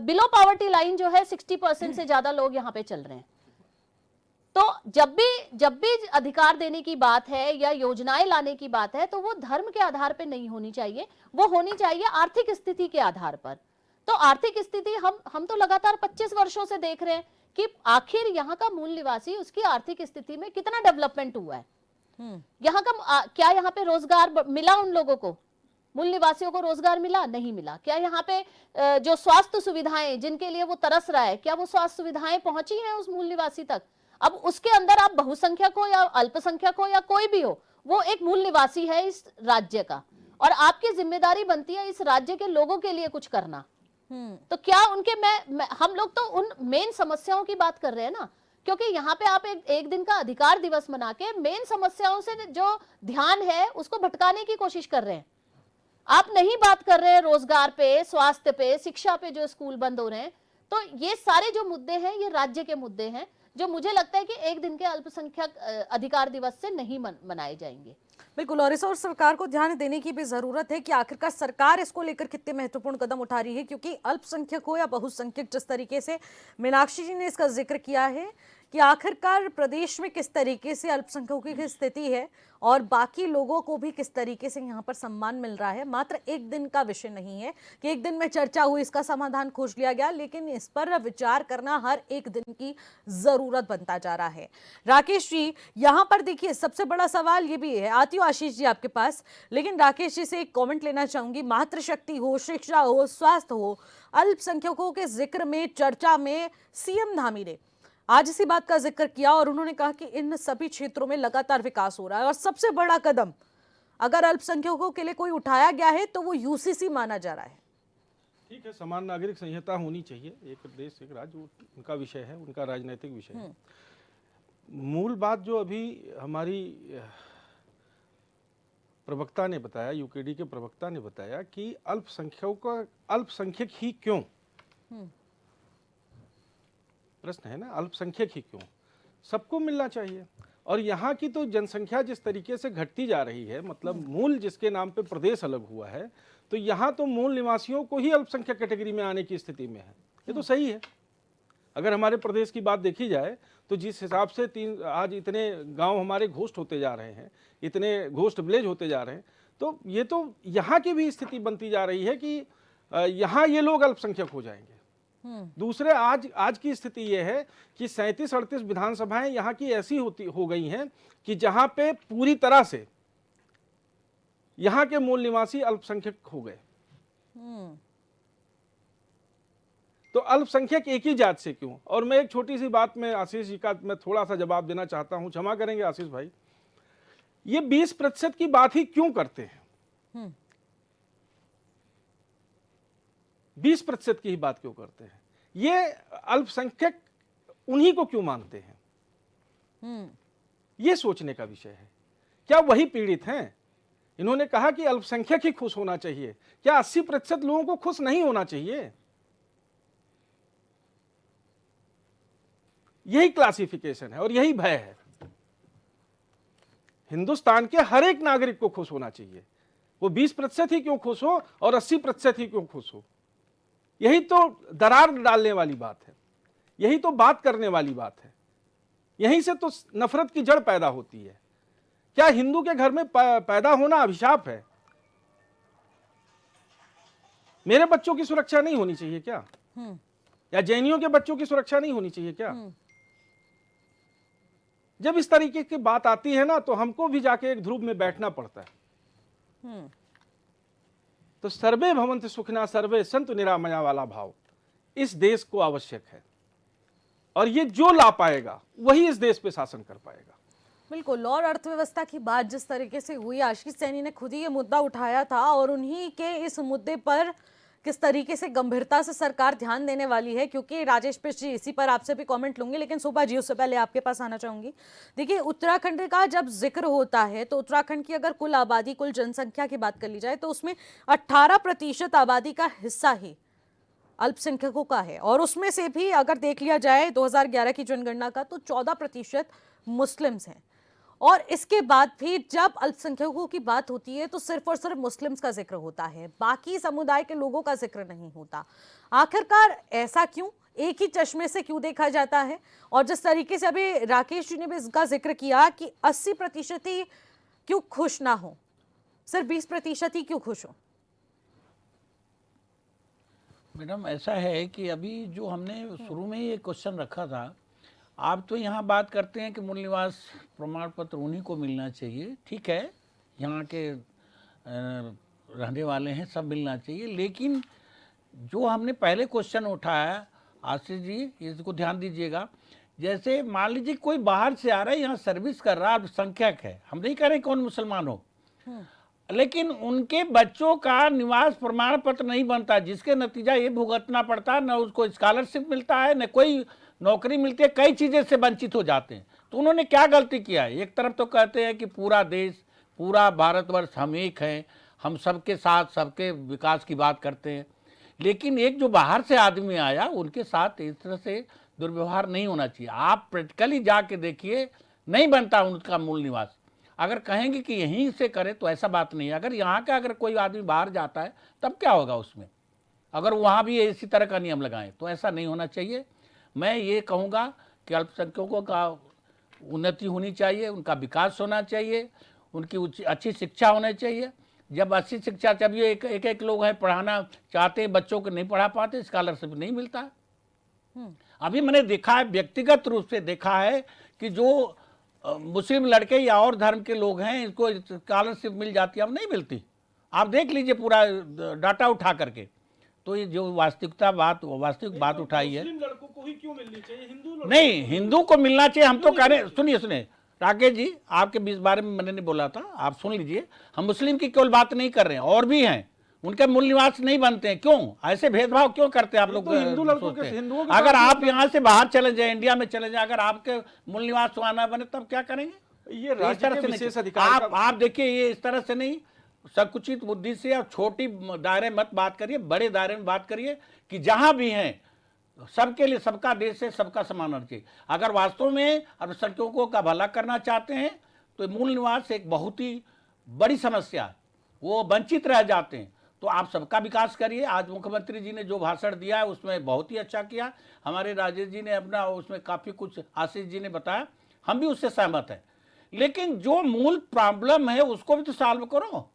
बिलो पॉवर्टी लाइन जो है 60% से ज्यादा लोग यहाँ पे चल रहे हैं। तो जब भी अधिकार देने की बात है या योजनाएं लाने की बात है, तो वो धर्म के आधार पे नहीं होनी चाहिए, वो होनी चाहिए आर्थिक स्थिति के आधार पर। तो आर्थिक स्थिति हम तो लगातार 25 वर्षों से देख रहे हैं कि आखिर यहाँ का मूल निवासी, उसकी आर्थिक स्थिति में कितना डेवलपमेंट हुआ है। यहाँ का क्या यहाँ पे रोजगार मिला उन लोगों को, मूल निवासियों को रोजगार मिला? नहीं मिला। क्या यहाँ पे जो स्वास्थ्य सुविधाएं जिनके लिए वो तरस रहा है, क्या वो स्वास्थ्य सुविधाएं पहुंची हैं उस मूल निवासी तक? अब उसके अंदर आप बहुसंख्यक हो या अल्पसंख्यक हो या कोई भी हो, वो एक मूल निवासी है इस राज्य का, और आपकी जिम्मेदारी बनती है इस राज्य के लोगों के लिए कुछ करना। तो क्या उनके हम लोग तो उन मेन समस्याओं की बात कर रहे हैं ना, क्योंकि यहाँ पे आप एक दिन का अधिकार दिवस मना के मेन समस्याओं से जो ध्यान है उसको भटकाने की कोशिश कर रहे हैं। आप नहीं बात कर रहे हैं रोजगार पे, स्वास्थ्य पे, शिक्षा पे जो स्कूल बंद हो रहे हैं। तो ये सारे जो मुद्दे हैं ये राज्य के मुद्दे हैं, जो मुझे लगता है कि एक दिन के अल्पसंख्यक अधिकार दिवस से नहीं मनाए जाएंगे। बिल्कुल, और इस और सरकार को ध्यान देने की भी जरूरत है कि आखिरकार सरकार इसको लेकर कितने महत्वपूर्ण कदम उठा रही है, क्योंकि अल्पसंख्यक हो या बहुसंख्यक, जिस तरीके से मीनाक्षी जी ने इसका जिक्र किया है कि आखिरकार प्रदेश में किस तरीके से अल्पसंख्यकों की स्थिति है और बाकी लोगों को भी किस तरीके से यहाँ पर सम्मान मिल रहा है। मात्र एक दिन का विषय नहीं है कि एक दिन में चर्चा हुई, इसका समाधान खोज लिया गया, लेकिन इस पर विचार करना हर एक दिन की जरूरत बनता जा रहा है। राकेश जी, यहाँ पर देखिए सबसे बड़ा सवाल ये भी है, आती हूँ आशीष जी आपके पास, लेकिन राकेश जी से एक कॉमेंट लेना चाहूंगी। मातृशक्ति हो, शिक्षा हो, स्वास्थ्य हो, अल्पसंख्यकों के जिक्र में, चर्चा में सीएम धामी ने आज इसी बात का जिक्र किया और उन्होंने कहा कि इन सभी क्षेत्रों में लगातार विकास हो रहा है और सबसे बड़ा कदम अगर अल्पसंख्यकों के लिए कोई उठाया गया है तो वो यूसीसी माना जा रहा है। ठीक है, समान नागरिक संहिता होनी चाहिए, एक देश एक राज्य, उनका विषय है, उनका राजनीतिक विषय है। मूल बात जो अभी हमारी प्रवक्ता ने बताया, यूकेडी के प्रवक्ता ने बताया कि अल्पसंख्यक ही क्यों, प्रश्न है ना, अल्पसंख्यक ही क्यों, सबको मिलना चाहिए। और यहाँ की तो जनसंख्या जिस तरीके से घटती जा रही है, मतलब मूल जिसके नाम पे प्रदेश अलग हुआ है, तो यहाँ तो मूल निवासियों को ही अल्पसंख्यक कैटेगरी में आने की स्थिति में है। ये तो सही है। अगर हमारे प्रदेश की बात देखी जाए तो जिस हिसाब से आज इतने गांव हमारे घोस्ट होते जा रहे हैं, इतने घोस्ट विलेज होते जा रहे हैं, तो ये तो यहाँ की भी स्थिति बनती जा रही है कि यहाँ ये लोग अल्पसंख्यक हो जाएंगे। दूसरे आज की स्थिति यह है कि 37-38 विधानसभाएं यहाँ की ऐसी हो गई हैं कि जहां पे पूरी तरह से यहाँ के मूल निवासी अल्पसंख्यक हो गए। तो अल्पसंख्यक एक ही जात से क्यों? और मैं एक छोटी सी बात में आशीष जी का मैं थोड़ा सा जवाब देना चाहता हूं, क्षमा करेंगे आशीष भाई, ये 20% की बात ही क्यों करते हैं? 20% की ही बात क्यों करते हैं? ये अल्पसंख्यक उन्हीं को क्यों मानते हैं? ये सोचने का विषय है। क्या वही पीड़ित हैं? इन्होंने कहा कि अल्पसंख्यक ही खुश होना चाहिए। क्या 80% लोगों को खुश नहीं होना चाहिए? यही क्लासिफिकेशन है और यही भय है। हिंदुस्तान के हर एक नागरिक को खुश होना चाहिए। वो 20% ही क्यों खुश हो और 80% ही क्यों खुश हो? यही तो दरार डालने वाली बात है, यही तो बात करने वाली बात है, यहीं से तो नफरत की जड़ पैदा होती है। क्या हिंदू के घर में पैदा होना अभिशाप है? मेरे बच्चों की सुरक्षा नहीं होनी चाहिए क्या? या जैनियों के बच्चों की सुरक्षा नहीं होनी चाहिए क्या? जब इस तरीके की बात आती है ना, तो हमको भी जाके एक ध्रुव में बैठना पड़ता है। तो सर्वे भवन्तु सुखिनः सर्वे सन्तु निरामया वाला भाव इस देश को आवश्यक है, और ये जो ला पाएगा वही इस देश पे शासन कर पाएगा। बिल्कुल। और अर्थव्यवस्था की बात जिस तरीके से हुई, आशीष सैनी ने खुद ही ये मुद्दा उठाया था और उन्हीं के इस मुद्दे पर किस तरीके से गंभीरता से सरकार ध्यान देने वाली है, क्योंकि राजेश पेश जी इसी पर आपसे भी कमेंट लूंगी, लेकिन सुबह जी उससे पहले आपके पास आना चाहूंगी। देखिए, उत्तराखंड का जब जिक्र होता है तो उत्तराखंड की अगर कुल आबादी, कुल जनसंख्या की बात कर ली जाए तो उसमें 18% आबादी का हिस्सा ही अल्पसंख्यकों का है, और उसमें से भी अगर देख लिया जाए 2011 की जनगणना का तो 14% मुस्लिम्स हैं। और इसके बाद भी जब अल्पसंख्यकों की बात होती है तो सिर्फ और सिर्फ मुस्लिम्स का जिक्र होता है, बाकी समुदाय के लोगों का जिक्र नहीं होता। आखिरकार ऐसा क्यों? एक ही चश्मे से क्यों देखा जाता है? और जिस तरीके से अभी राकेश जी ने भी इसका जिक्र किया कि 80% ही क्यों खुश ना हो, सिर्फ 20% ही क्यों खुश हो? मैडम, ऐसा है कि अभी जो हमने शुरू में ये क्वेश्चन रखा था, आप तो यहाँ बात करते हैं कि मूल निवास प्रमाण पत्र उन्हीं को मिलना चाहिए। ठीक है, यहाँ के रहने वाले हैं, सब मिलना चाहिए, लेकिन जो हमने पहले क्वेश्चन उठाया, आशीष जी इसको ध्यान दीजिएगा, जैसे मान लीजिए कोई बाहर से आ रहा है, यहाँ सर्विस कर रहा है, अल्पसंख्यक है, हम नहीं कह रहे कौन मुसलमान हो, लेकिन उनके बच्चों का निवास प्रमाण पत्र नहीं बनता, जिसके नतीजा ये भुगतना पड़ता है, न उसको स्कॉलरशिप मिलता है, न कोई नौकरी मिलती है, कई चीज़ें से वंचित हो जाते हैं। तो उन्होंने क्या गलती किया है? एक तरफ तो कहते हैं कि पूरा देश, पूरा भारतवर्ष हम एक हैं, हम सबके साथ सबके विकास की बात करते हैं, लेकिन एक जो बाहर से आदमी आया उनके साथ इस तरह से दुर्व्यवहार नहीं होना चाहिए। आप प्रैक्टिकली जाके देखिए, नहीं बनता उनका मूल निवास। अगर कहेंगे कि यहीं से करें तो ऐसा बात नहीं है। अगर यहाँ का अगर कोई आदमी बाहर जाता है तब क्या होगा उसमें? अगर वहाँ भी इसी तरह का नियम लगाएं तो ऐसा नहीं होना चाहिए। मैं ये कहूँगा कि अल्पसंख्यकों का उन्नति होनी चाहिए, उनका विकास होना चाहिए, उनकी अच्छी शिक्षा होनी चाहिए। जब अच्छी शिक्षा, जब ये एक लोग हैं पढ़ाना चाहते हैं, बच्चों को नहीं पढ़ा पाते, स्कॉलरशिप नहीं मिलता है। अभी मैंने देखा है, व्यक्तिगत रूप से देखा है कि जो मुस्लिम लड़के या और धर्म के लोग हैं, इनको स्कॉलरशिप मिल जाती है, अब नहीं मिलती। आप देख लीजिए पूरा डाटा उठा करके। तो ये जो वास्तविक बात उठाई है, मुस्लिम लड़कों को ही क्यों मिलनी चाहिए, हिंदू लड़कों नहीं, हिंदू को मिलना चाहिए। हम तो कह रहे हैं, सुनिए राकेश जी, आपके इस बारे में मैंने नहीं बोला था, आप सुन लीजिए। हम मुस्लिम की केवल बात नहीं कर रहे हैं, और भी हैं, उनके मूल निवास नहीं बनते हैं। क्यों ऐसे भेदभाव क्यों करते हैं आप लोग? तो हिंदू लड़कों के हिंदुओं के अगर साथ आप यहाँ से बाहर चले जाए, इंडिया में चले जाए, अगर आपके मूल निवास वहां ना बने, तब क्या करेंगे? ये इस राज्य तरह के से विशेष नहीं। अधिकार आप देखिए, ये इस तरह से नहीं, संकुचित बुद्धि से और छोटी दायरे मत बात करिए, बड़े दायरे में बात करिए कि जहां भी हैं सबके लिए, सबका देश है, सबका समान होना चाहिए। अगर वास्तव में अल्पसंख्यकों का भला करना चाहते हैं तो मूल निवास एक बहुत ही बड़ी समस्या है, वो वंचित रह जाते हैं। तो आप सबका विकास करिए। आज मुख्यमंत्री जी ने जो भाषण दिया है उसमें बहुत ही अच्छा किया। हमारे राजेश जी ने अपना उसमें काफ़ी कुछ, आशीष जी ने बताया, हम भी उससे सहमत हैं। लेकिन जो मूल प्रॉब्लम है उसको भी तो सॉल्व करो।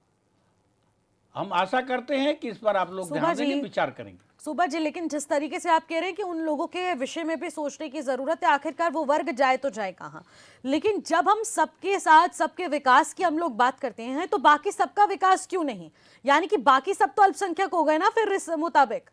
हम आशा करते हैं कि इस पर आप लोग ध्यान देंगे, विचार करेंगे। सुबह जी, लेकिन जिस तरीके से आप कह रहे हैं कि उन लोगों के विषय में भी सोचने की जरूरत है, आखिरकार वो वर्ग जाए तो जाए कहाँ? लेकिन जब हम सबके साथ सबके विकास की हम लोग बात करते हैं तो बाकी सबका विकास क्यों नहीं? यानी कि बाकी सब तो अल्पसंख्यक हो गए ना फिर इस मुताबिक,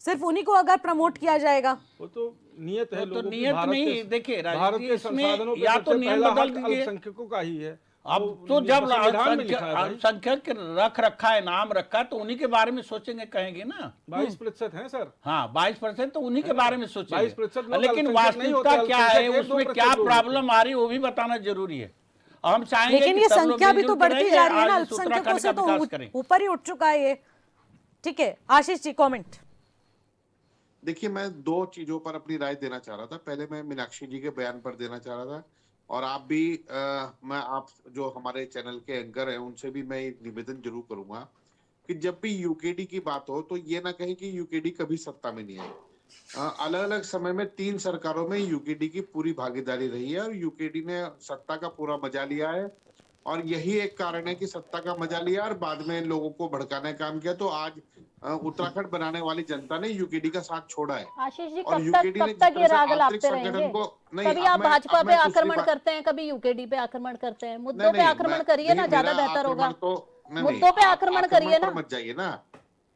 सिर्फ उन्हीं को अगर प्रमोट किया जाएगा। वो तो नियत है, तो लोगों की नियत भारत नहीं, के, देखिए भारत के संसाधनों पे या तो सबसे नियम पहला बदल हक दीजिए। अल्पसंख्यकों का ही है। अब वो तो जब संविधान में लिखा है भाई। अल्पसंख्यक रख रखा है, नाम रखा है, तो उन्हीं के बारे में सोचेंगे, कहेंगे ना। 22% है सर। हाँ, 22% तो उन्हीं के बारे में सोचेंगे। 22% लोग लेकिन अल्पसंख्यक नहीं होते, वास्तविकता क्या है, अल्पसंख्यक उसमें 2% क्या लोग प्रॉब्लम आ रही है वो भी बताना जरूरी है। और हम चाहेंगे लेकिन कि ये सब लोग संख्या भी मिलजुल तो के बढ़ती रहेंगे, जा रही है ना, आज इस अल्पसंख्यकों उत्तराखंड से का तो विकास करें। ऊपर ही उठ चुका है ये। ठीक है, आशीष जी कमेंट। देखिए, मैं दो चीजों पर अपनी राय देना चाह रहा था। पहले मैं मीनाक्षी जी के बयान पर देना चाह रहा था, और आप भी मैं आप जो हमारे चैनल के एंकर हैं उनसे भी मैं एक निवेदन जरूर करूंगा कि जब भी यूकेडी की बात हो तो ये ना कहें कि यूकेडी कभी सत्ता में नहीं आई। अलग अलग समय में 3 सरकारों में यूकेडी की पूरी भागीदारी रही है, और यूकेडी ने सत्ता का पूरा मजा लिया है। और यही एक कारण है कि सत्ता का मजा लिया और बाद में लोगों को भड़काने का काम किया। तो आज उत्तराखंड बनाने वाली जनता ने यूकेडी का साथ छोड़ा है। आशीष जी, और कब यूकेडी ने तक ये जिस तरह राग से आंतरिक लापते संगठन रहेंगे? को नहीं, कभी अब आप मैं- भाजपा अब पे मैं दूसरी आक्रमण बात- करते हैं, कभी यूकेडी पे आक्रमण करते हैं। मुद्दों नहीं, पे नहीं, आक्रमण मैं- करिए ना, देखिए, ज्यादा मेरा बेहतर होगा। आक्रमण तो नहीं, मुद्दों पे आप आक्रमण करिए पर ना। मत जाइए ना।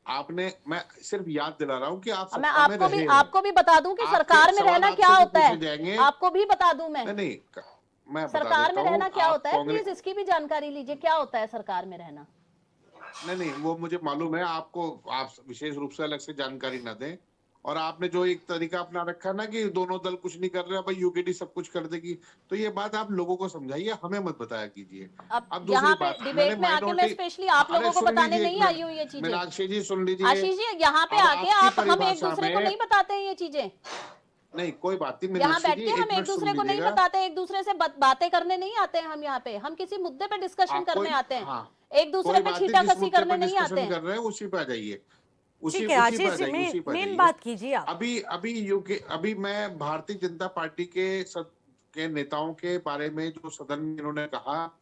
आपने, मैं सिर्फ याद दिला रहा हूँ कि आप मैं सत्ता में रहे हैं। आपको भी बता दूं कि आपके सरकार में सवाल रहना आपसे क्या भी होता पूछे है, जाएंगे। आपको भी बता दूं मैं। नहीं, मैं बता सरकार देता में रहना हूँ, क्या आप होता है, कांग्रेस- प्लीज इसकी भी जानकारी लीजिए, क्या होता है सरकार में रहना। नहीं, वो मुझे मालूम है। आपको, आप विशेष रूप से अलग से जानकारी ना दें। और आपने जो एक तरीका अपना रखा ना कि दोनों दल कुछ नहीं कर रहे, भाई यूकेडी सब कुछ कर देगी, तो ये बात आप लोगों को समझाइए, हमें मत बताया कीजिए। अब दूसरी यहाँ पे बात, डिबेट में आके मैं स्पेशली आप लोगों को बताने नहीं आई हूँ ये चीजें। मीनाक्षी जी सुन लीजिए। आशीष जी, यहाँ पे अब आके आपकी आप हम एक परिभाषा दूसरे को में- नहीं बताते हैं ये चीजें। नहीं, कोई बात नहीं यहाँ मीनाक्षी बैठ जी, के हम एक मिनट दूसरे सुन को नहीं लीजिएगा। बताते, एक दूसरे से बातें करने नहीं आते हैं हम यहाँ पे। हम किसी मुद्दे पे डिस्कशन करने आते हैं, हाँ, एक दूसरे कोई पे बात नहीं, छीटा जिस कसी मुद्दे करने पर नहीं आते डिस्कशन हैं। कर रहे हैं उसी पे आ जाइए। उसी ठीक है उसी पे आशीष आ जी, जाइए, उसी पे आ मेन जाइए। बात कीजिए आप। अभी मैं भारतीय जनता पार्टी के नेताओं के बारे में जो सदन में इन्होंने कहा,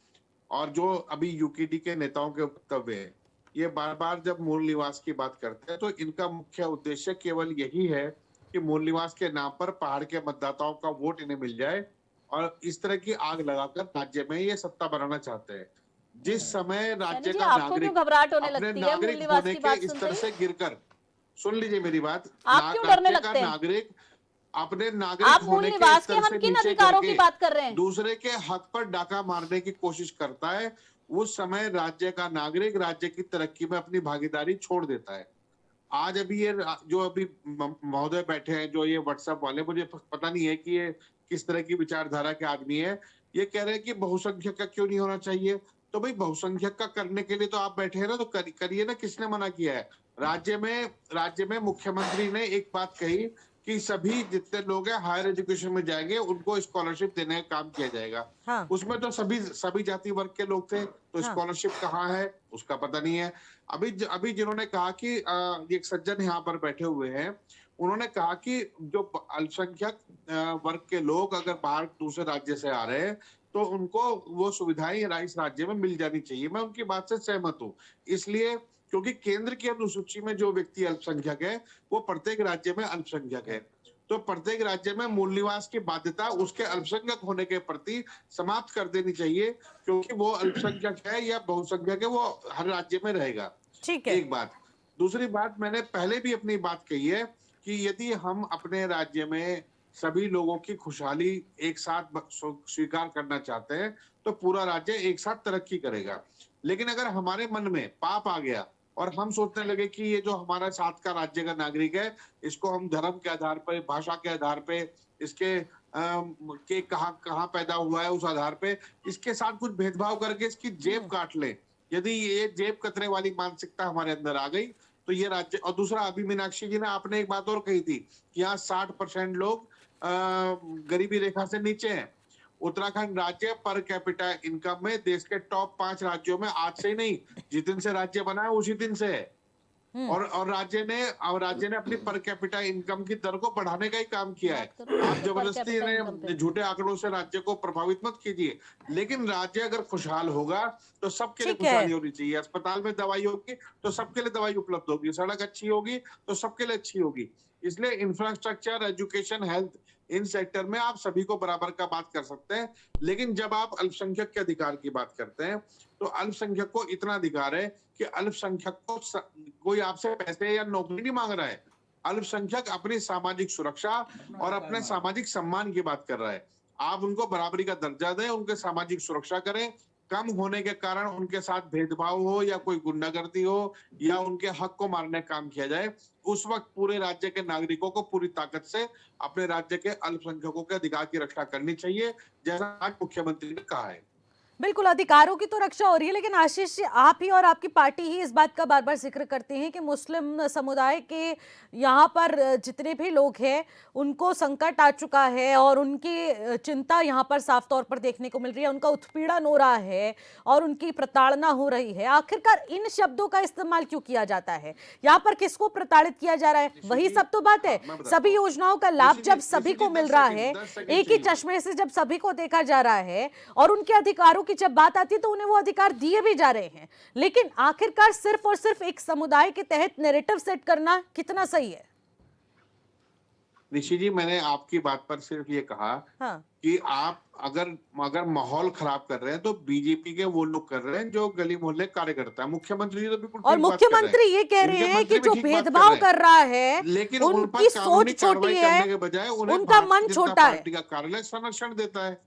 और जो अभी यूकेडी के नेताओं के वक्तव्य है, ये बार बार जब मूल निवास की बात करते हैं तो इनका मुख्य उद्देश्य केवल यही है कि मूल निवास के नाम पर पहाड़ के मतदाताओं का वोट इन्हें मिल जाए, और इस तरह की आग लगाकर राज्य में ये सत्ता बनाना चाहते हैं। जिस समय राज्य जी, का आपको क्यों नागरिक घबराहट होने अपने लगती है मूल नागरिक निवास होने की के बात इस सुनते तरह ही? से गिरकर, सुन लीजिए मेरी बात, आप क्यों डरने राज्य का लगते हैं? नागरिक अपने नागरिक आप मूल होने के निवास के स्तर हम से किन नीचे अधिकारों की करके बात कर रहे हैं? दूसरे के हक पर डाका मारने की कोशिश करता है, उस समय राज्य का नागरिक राज्य की तरक्की में अपनी भागीदारी छोड़ देता है। आज अभी ये जो अभी महोदय बैठे हैं, जो ये व्हाट्सएप वाले, मुझे पता नहीं है कि ये किस तरह की विचारधारा के आदमी है। ये कह रहे हैं कि बहुसंख्यक का क्यों नहीं होना चाहिए। तो भाई, बहुसंख्यक का करने के लिए तो आप बैठे हैं ना, तो करिए ना। किसने मना किया है? राज्य में मुख्यमंत्री ने एक बात कही कि सभी जितने लोग हैं हायर एजुकेशन में जाएंगे उनको स्कॉलरशिप देने का काम किया जाएगा। हाँ। उसमें तो सभी जाति वर्ग के लोग थे, तो हाँ। स्कॉलरशिप कहाँ है उसका पता नहीं है। अभी जिन्होंने कहा कि ये सज्जन यहाँ पर बैठे हुए हैं, उन्होंने कहा कि जो अल्पसंख्यक वर्ग के लोग अगर बाहर दूसरे राज्य से आ रहे हैं तो उनको वो सुविधाएं इस राज्य में मिल जानी चाहिए। मैं उनकी बात से सहमत हूँ, इसलिए क्योंकि केंद्र की अनुसूची में जो व्यक्ति अल्पसंख्यक है वो प्रत्येक राज्य में अल्पसंख्यक है, तो प्रत्येक राज्य में मूल निवास की बाध्यता उसके अल्पसंख्यक होने के प्रति समाप्त कर देनी चाहिए, क्योंकि वो अल्पसंख्यक है या बहुसंख्यक है, वो हर राज्य में रहेगा। ठीक है। एक बात। दूसरी बात, मैंने पहले भी अपनी बात कही है कि यदि हम अपने राज्य में सभी लोगों की खुशहाली एक साथ स्वीकार करना चाहते हैं तो पूरा राज्य एक साथ तरक्की करेगा। लेकिन अगर हमारे मन में पाप आ गया और हम सोचने लगे कि ये जो हमारा साथ का राज्य का नागरिक है इसको हम धर्म के आधार पर, भाषा के आधार पे, इसके के कहाँ पैदा हुआ है उस आधार पे इसके साथ कुछ भेदभाव करके इसकी जेब काट ले, यदि ये जेब कतरे वाली मानसिकता हमारे अंदर आ गई तो ये राज्य। और दूसरा, अभी मीनाक्षी जी ने आपने एक बात और कही थी कि यहाँ 60% लोग गरीबी रेखा से नीचे हैं। उत्तराखंड राज्य पर कैपिटा इनकम में देश के टॉप 5 राज्यों में आज से ही नहीं, जिस दिन से राज्य बना है उसी दिन से है। और राज्य ने अपनी पर कैपिटा इनकम की दर को बढ़ाने का ही काम किया है। आप जबरदस्ती ने झूठे आंकड़ों से राज्य को प्रभावित मत कीजिए, लेकिन राज्य अगर खुशहाल होगा तो सबके लिए खुशहाली होनी चाहिए। अस्पताल में दवाई होगी तो सबके लिए दवाई उपलब्ध होगी, सड़क अच्छी होगी तो सबके लिए अच्छी होगी। इसलिए infrastructure, education, health, in sector में आप सभी को बराबर का बात कर सकते हैं। लेकिन जब आप अल्पसंख्यक के अधिकार की बात करते हैं तो अल्पसंख्यक को इतना अधिकार है कि अल्पसंख्यक को कोई आपसे पैसे या नौकरी नहीं मांग रहा है। अल्पसंख्यक अपनी सामाजिक सुरक्षा और अपने सामाजिक सम्मान की बात कर रहा है। आप उनको बराबरी का दर्जा दें, उनके सामाजिक सुरक्षा करें। कम होने के कारण उनके साथ भेदभाव हो या कोई गुंडागर्दी हो या उनके हक को मारने का काम किया जाए, उस वक्त पूरे राज्य के नागरिकों को पूरी ताकत से अपने राज्य के अल्पसंख्यकों के अधिकार की रक्षा करनी चाहिए, जैसा आज मुख्यमंत्री ने कहा है। बिल्कुल, अधिकारों की तो रक्षा हो रही है, लेकिन आशीष जी, आप ही और आपकी पार्टी ही इस बात का बार बार जिक्र करते हैं कि मुस्लिम समुदाय के यहाँ पर जितने भी लोग हैं उनको संकट आ चुका है और उनकी चिंता यहाँ पर साफ तौर पर देखने को मिल रही है, उनका उत्पीड़न हो रहा है और उनकी प्रताड़ना हो रही है। आखिरकार इन शब्दों का इस्तेमाल क्यों किया जाता है? यहाँ पर किसको प्रताड़ित किया जा रहा है? वही सब तो बात है। सभी योजनाओं का लाभ जब सभी को मिल रहा है, एक ही चश्मे से जब सभी को देखा जा रहा है और उनके अधिकारों की जब बात आती है तो उन्हें वो अधिकार दिए भी जा रहे हैं, लेकिन आखिरकार सिर्फ और सिर्फ एक समुदाय के तहत नैरेटिव सेट करना कितना सही है? निशी जी, मैंने आपकी बात पर सिर्फ ये कहा कि आप अगर माहौल खराब कर रहे हैं तो बीजेपी के वो लोग कर रहे हैं जो गली मोहल्ले कार्यकर्ता है। मुख्यमंत्री जी तो बिल्कुल और मुख्यमंत्री ये कह रहे हैं कि जो भेदभाव कर रहा है लेकिन उनकी सोच छोटी है, के बजाय उनका मन छोटा है। पार्टी का कार्यालय संरक्षण देता है।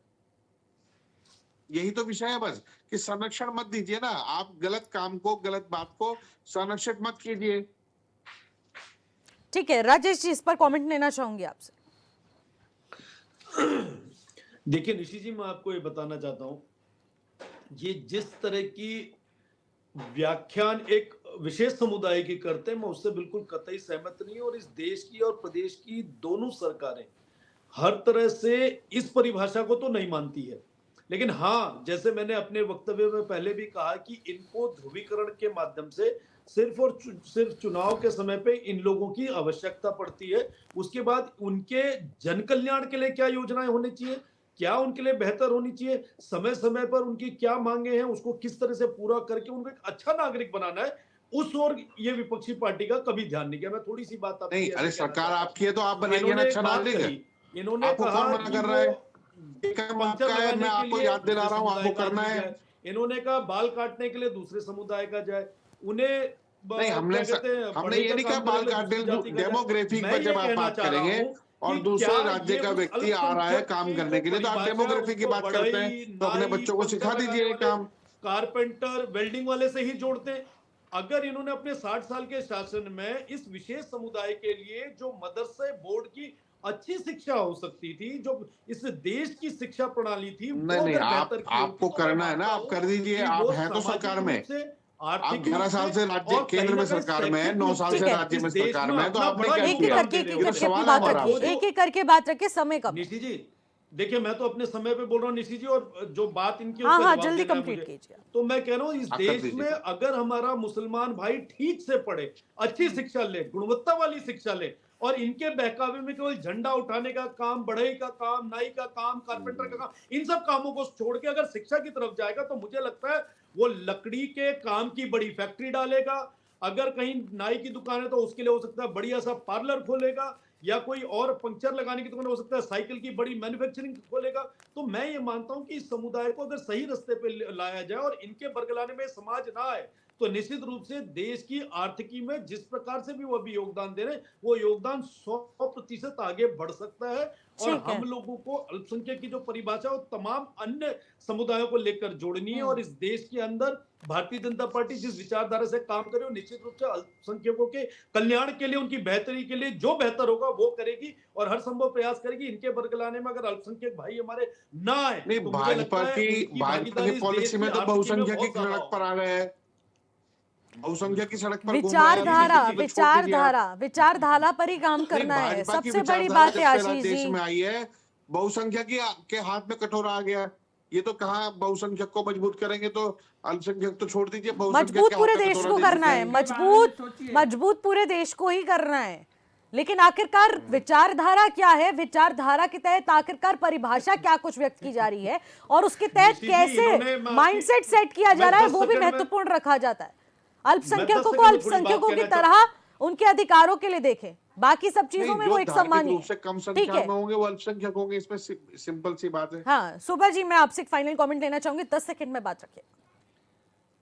यही तो विषय है बस, कि संरक्षण मत दीजिए ना, आप गलत काम को, गलत बात को संरक्षित मत कीजिए। ठीक है, राजेश जी, इस पर कमेंट लेना चाहूंगी आपसे। देखिए निशी जी, मैं आपको ये बताना चाहता हूं, ये जिस तरह की व्याख्यान एक विशेष समुदाय की करते हैं, मैं उससे बिल्कुल कतई सहमत नहीं हूं। और इस देश की और प्रदेश की दोनों सरकारें हर तरह से इस परिभाषा को तो नहीं मानती है, लेकिन हाँ, जैसे मैंने अपने वक्तव्य में पहले भी कहा कि इनको ध्रुवीकरण के माध्यम से सिर्फ और सिर्फ चुनाव के समय पे इन लोगों की आवश्यकता पड़ती है। उसके बाद उनके जन कल्याण के लिए क्या योजनाएं होनी चाहिए, क्या उनके लिए बेहतर होनी चाहिए, समय समय पर उनकी क्या मांगे हैं, उसको किस तरह से पूरा करके उनको एक अच्छा नागरिक बनाना है, उस ओर ये विपक्षी पार्टी का कभी ध्यान नहीं किया। मैं थोड़ी सी बात नहीं, अरे सरकार आपकी है तो आप बनाइए ना अच्छा नागरिक। इन्होंने कहा कर रहा है, मैं आपको याद दिला रहा हूँ, आपको करना है। इन्होंने कहा बाल काटने के लिए दूसरे समुदाय का जाए, उन्हें नहीं, हमने ये नहीं कहा बाल काटने, डेमोग्राफी पर जब आप बात करेंगे और दूसरे राज्य का व्यक्ति आ रहा है काम करने के लिए तो आप डेमोग्राफी की बात करते हैं, तो अपने बच्चों को सिखा दीजिए काम। कारपेंटर, वेल्डिंग वाले से ही जोड़ते हैं। अगर इन्होंने अपने 60 साल के शासन में इस विशेष समुदाय के लिए जो मदरसे बोर्ड की अच्छी शिक्षा हो सकती थी, जो इस देश की शिक्षा प्रणाली थी, नहीं, आपको करना है ना, आप कर दीजिए। आप हैं तो सरकार में, आप 11 साल से राज्य केंद्र में सरकार में है, 9 साल से राज्य में सरकार में है, तो आपने क्या किया? एक एक करके बात रखिए, समय कम। निशी जी देखिए, मैं तो अपने समय पे बोल रहा हूँ निशी जी, और जो बात इनकी हाँ, जल्दी कंप्लीट कीजिए। तो मैं कह रहा हूँ, इस देश में अगर हमारा मुसलमान भाई ठीक से पढ़े, अच्छी शिक्षा ले, गुणवत्ता वाली शिक्षा ले, और इनके बहकावे में केवल झंडा उठाने का काम, बढ़ई का काम, नाई का काम, कारपेंटर का काम, इन सब कामों को छोड़ के अगर शिक्षा की तरफ जाएगा तो मुझे लगता है वो लकड़ी के काम की बड़ी फैक्ट्री डालेगा। अगर कहीं नाई की दुकान है तो उसके लिए हो सकता है बढ़िया सा पार्लर खोलेगा, या कोई और पंक्चर लगाने की दुकान हो सकता है साइकिल की बड़ी मैन्युफैक्चरिंग खोलेगा। तो मैं ये मानता हूं कि इस समुदाय को अगर सही रास्ते पे लाया जाए और इनके बरगलाने में समाज ना आए तो निश्चित रूप से देश की आर्थिकी में जिस प्रकार से भी वो अभी योगदान दे रहे हैं वो योगदान 100% आगे बढ़ सकता है। और ठीक है। हम लोगों को अल्पसंख्यक की जो परिभाषा है वो तमाम अन्य समुदायों को लेकर जोड़नी है। और इस देश के अंदर भारतीय जनता पार्टी जिस विचारधारा से काम करे वो निश्चित रूप से अल्पसंख्यकों के कल्याण के लिए, उनकी बेहतरी के लिए जो बेहतर होगा वो करेगी और हर संभव प्रयास करेगी। इनके बरगलाने में अगर अल्पसंख्यक भाई हमारे ना आए नहीं, तो मुझे लगता भाजपा है की उनकी भागीदारी इस पॉलिसी देश में की तो आर्थिकी में बहुसंख्यक की बहुत ज्यादा सड़क पर आ गए हैं, बहुसंख्यक की सड़क पर घूम रहा है, विचारधारा अभी किसी को छोड़ दीजिए आप। विचारधारा पर ही काम नहीं, करना है, भाजपा की सबसे बड़ी विचारधारा बात है जब से आशीष देश जी। में आई है बहुसंख्यक के हाथ में कटोरा आ गया। ये तो कहाँ बहुसंख्यक को मजबूत करेंगे तो अल्पसंख्यक तो छोड़ दीजिए, बहुसंख्यक मजबूत के पूरे हाथ में देश कटोरा को दे करना देते है, हैं। मजबूत पूरे देश को ही करना है। लेकिन आखिरकार विचारधारा क्या है, विचारधारा के तहत आखिरकार परिभाषा क्या कुछ व्यक्त की जा रही है और उसके तहत कैसे माइंडसेट सेट किया जा रहा है वो भी महत्वपूर्ण रखा जाता है। अल्पसंख्यकों को अल्पसंख्यकों की तरह उनके अधिकारों के लिए देखें, बाकी सब चीजों में जो वो एक धार्मिक समान ही रूप से है। कम ठीक संख्या है, में होंगे वो अल्पसंख्यक होंगे, इसमें सिंपल सी बात है। हाँ सुबह जी, मैं आपसे एक फाइनल कमेंट लेना चाहूंगी, 10 सेकंड में बात रखिए।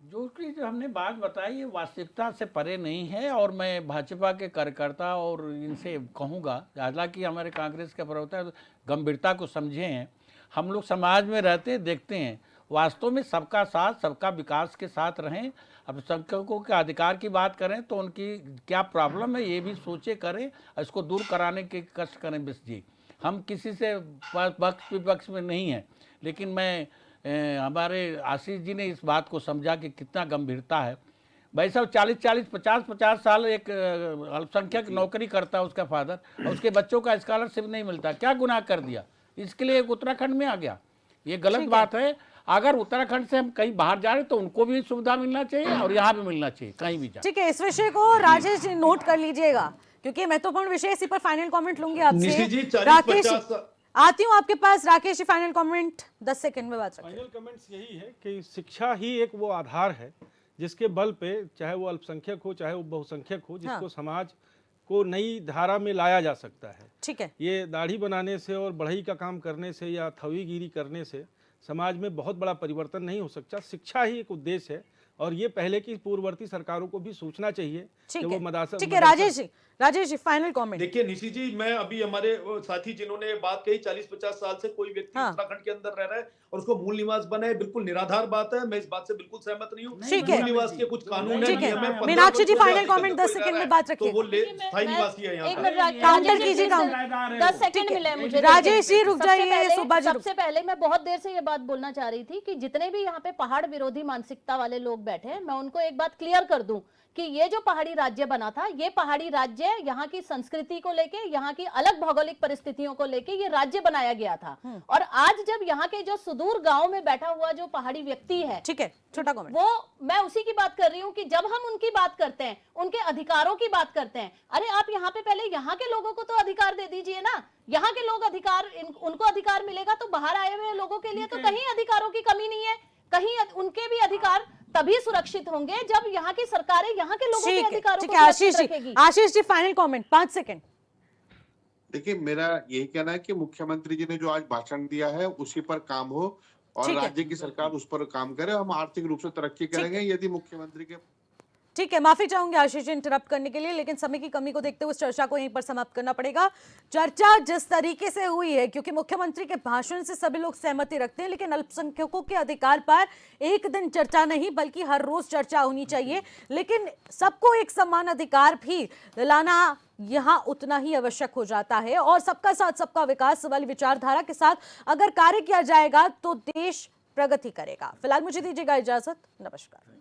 जो हमने बात बताई ये वास्तविकता से परे नहीं है और मैं भाजपा के कार्यकर्ता और इनसे कहूँगा, हालांकि हमारे कांग्रेस के प्रवक्ता गंभीरता को समझे हैं, हम लोग समाज में रहते देखते हैं, वास्तव में सबका साथ सबका विकास के साथ रहें। अल्पसंख्यकों के अधिकार की बात करें तो उनकी क्या प्रॉब्लम है ये भी सोचे करें, इसको दूर कराने के कष्ट करें। बस जी, हम किसी से पक्ष विपक्ष में नहीं हैं, लेकिन मैं हमारे आशीष जी ने इस बात को समझा कि कितना गंभीरता है। भाई साहब 40-40, 50-50 साल एक अल्पसंख्यक नौकरी करता है, उसका फादर, और उसके बच्चों का स्कॉलरशिप नहीं मिलता, क्या गुनाह कर दिया? इसके लिए एक उत्तराखंड में आ गया, ये गलत बात है। अगर उत्तराखंड से हम कहीं बाहर जा रहे तो उनको भी सुविधा मिलना चाहिए और यहाँ भी मिलना चाहिए, कहीं भी जाए। ठीक है, इस विषय को राजेश जी नोट कर लीजिएगा क्योंकि महत्वपूर्ण विषय, इसी पर फाइनल कमेंट लूंगी निशी जी, आपसे। 40-50 राकेश आती हूँ आपके पास। Rakesh ji final comment 10 second में बात रखिए। फाइनल कमेंट्स यही है कि शिक्षा ही एक वो आधार है जिसके बल पे चाहे वो अल्पसंख्यक हो चाहे वो बहुसंख्यक हो, जिसको समाज को नई धारा में लाया जा सकता है। ठीक है, ये दाढ़ी बनाने से और बढ़ई का काम करने से या थवीगिरी करने से समाज में बहुत बड़ा परिवर्तन नहीं हो सकता। शिक्षा ही एक उद्देश्य है और ये पहले की पूर्ववर्ती सरकारों को भी सोचना चाहिए कि वो मदरसा। ठीक है राजेश जी फाइनल कमेंट। देखिए निशी जी, मैं अभी हमारे साथी जिन्होंने बात कही 40-50 साल से कोई व्यक्ति उत्तराखंड के अंदर रह रहा है और उसको मूल निवास बना है, बिल्कुल निराधार बात है, मैं इस बात से बिल्कुल सहमत नहीं हूँ। मूल निवास के कुछ कानून ठीक है, मीनाक्षी जी फाइनल कमेंट 10 सेकंड में बात रखिए। तो वो स्थायी निवासी है यहाँ पर। काउंटर कीजिए, 10 सेकंड मिले मुझे। राजेश जी रुक जाइए, सुबह जी सबसे पहले मैं बहुत देर से ये बात बोलना चाह रही थी कि जितने भी यहाँ पे पहाड़ विरोधी मानसिकता वाले लोग बैठे हैं, मैं उनको एक बात क्लियर कर दूं कि ये जो पहाड़ी राज्य बना था, ये पहाड़ी राज्य यहाँ की संस्कृति को लेके, यहाँ की अलग भौगोलिक परिस्थितियों को लेके ये राज्य बनाया गया था। और आज जब यहाँ के जो सुदूर गांव में बैठा हुआ जो पहाड़ी व्यक्ति है, ठीक है, छोटा कमेंट, वो मैं उसी की बात कर रही हूँ कि जब हम उनकी बात करते हैं, उनके अधिकारों की बात करते हैं, अरे आप यहाँ पे पहले यहाँ के लोगों को तो अधिकार दे दीजिए ना। यहाँ के लोग अधिकार, उनको अधिकार मिलेगा तो बाहर आए हुए लोगों के लिए तो कहीं अधिकारों की कमी नहीं है। कहीं उनके भी अधिकार तभी सुरक्षित होंगे जब यहाँ की सरकारें यहाँ के लोगों के अधिकारों को सुरक्षित रखेगी। Ashish ji final comment 5 second. देखिए, मेरा यही कहना है कि मुख्यमंत्री जी ने जो आज भाषण दिया है उसी पर काम हो और राज्य की सरकार उस पर काम करे। हम आर्थिक रूप से तरक्की करेंगे यदि मुख्यमंत्री के। ठीक है, माफी चाहूंगी आशीष जी इंटरप्ट करने के लिए, लेकिन समय की कमी को देखते हुए इस चर्चा को यहीं पर समाप्त करना पड़ेगा। चर्चा जिस तरीके से हुई है, क्योंकि मुख्यमंत्री के भाषण से सभी लोग सहमति रखते हैं, लेकिन अल्पसंख्यकों के अधिकार पर एक दिन चर्चा नहीं बल्कि हर रोज चर्चा होनी चाहिए। लेकिन सबको एक समान अधिकार भी दिलाना यहाँ उतना ही आवश्यक हो जाता है और सबका साथ सबका विकास वाली विचारधारा के साथ अगर कार्य किया जाएगा तो देश प्रगति करेगा। फिलहाल मुझे दीजिएगा इजाजत, नमस्कार।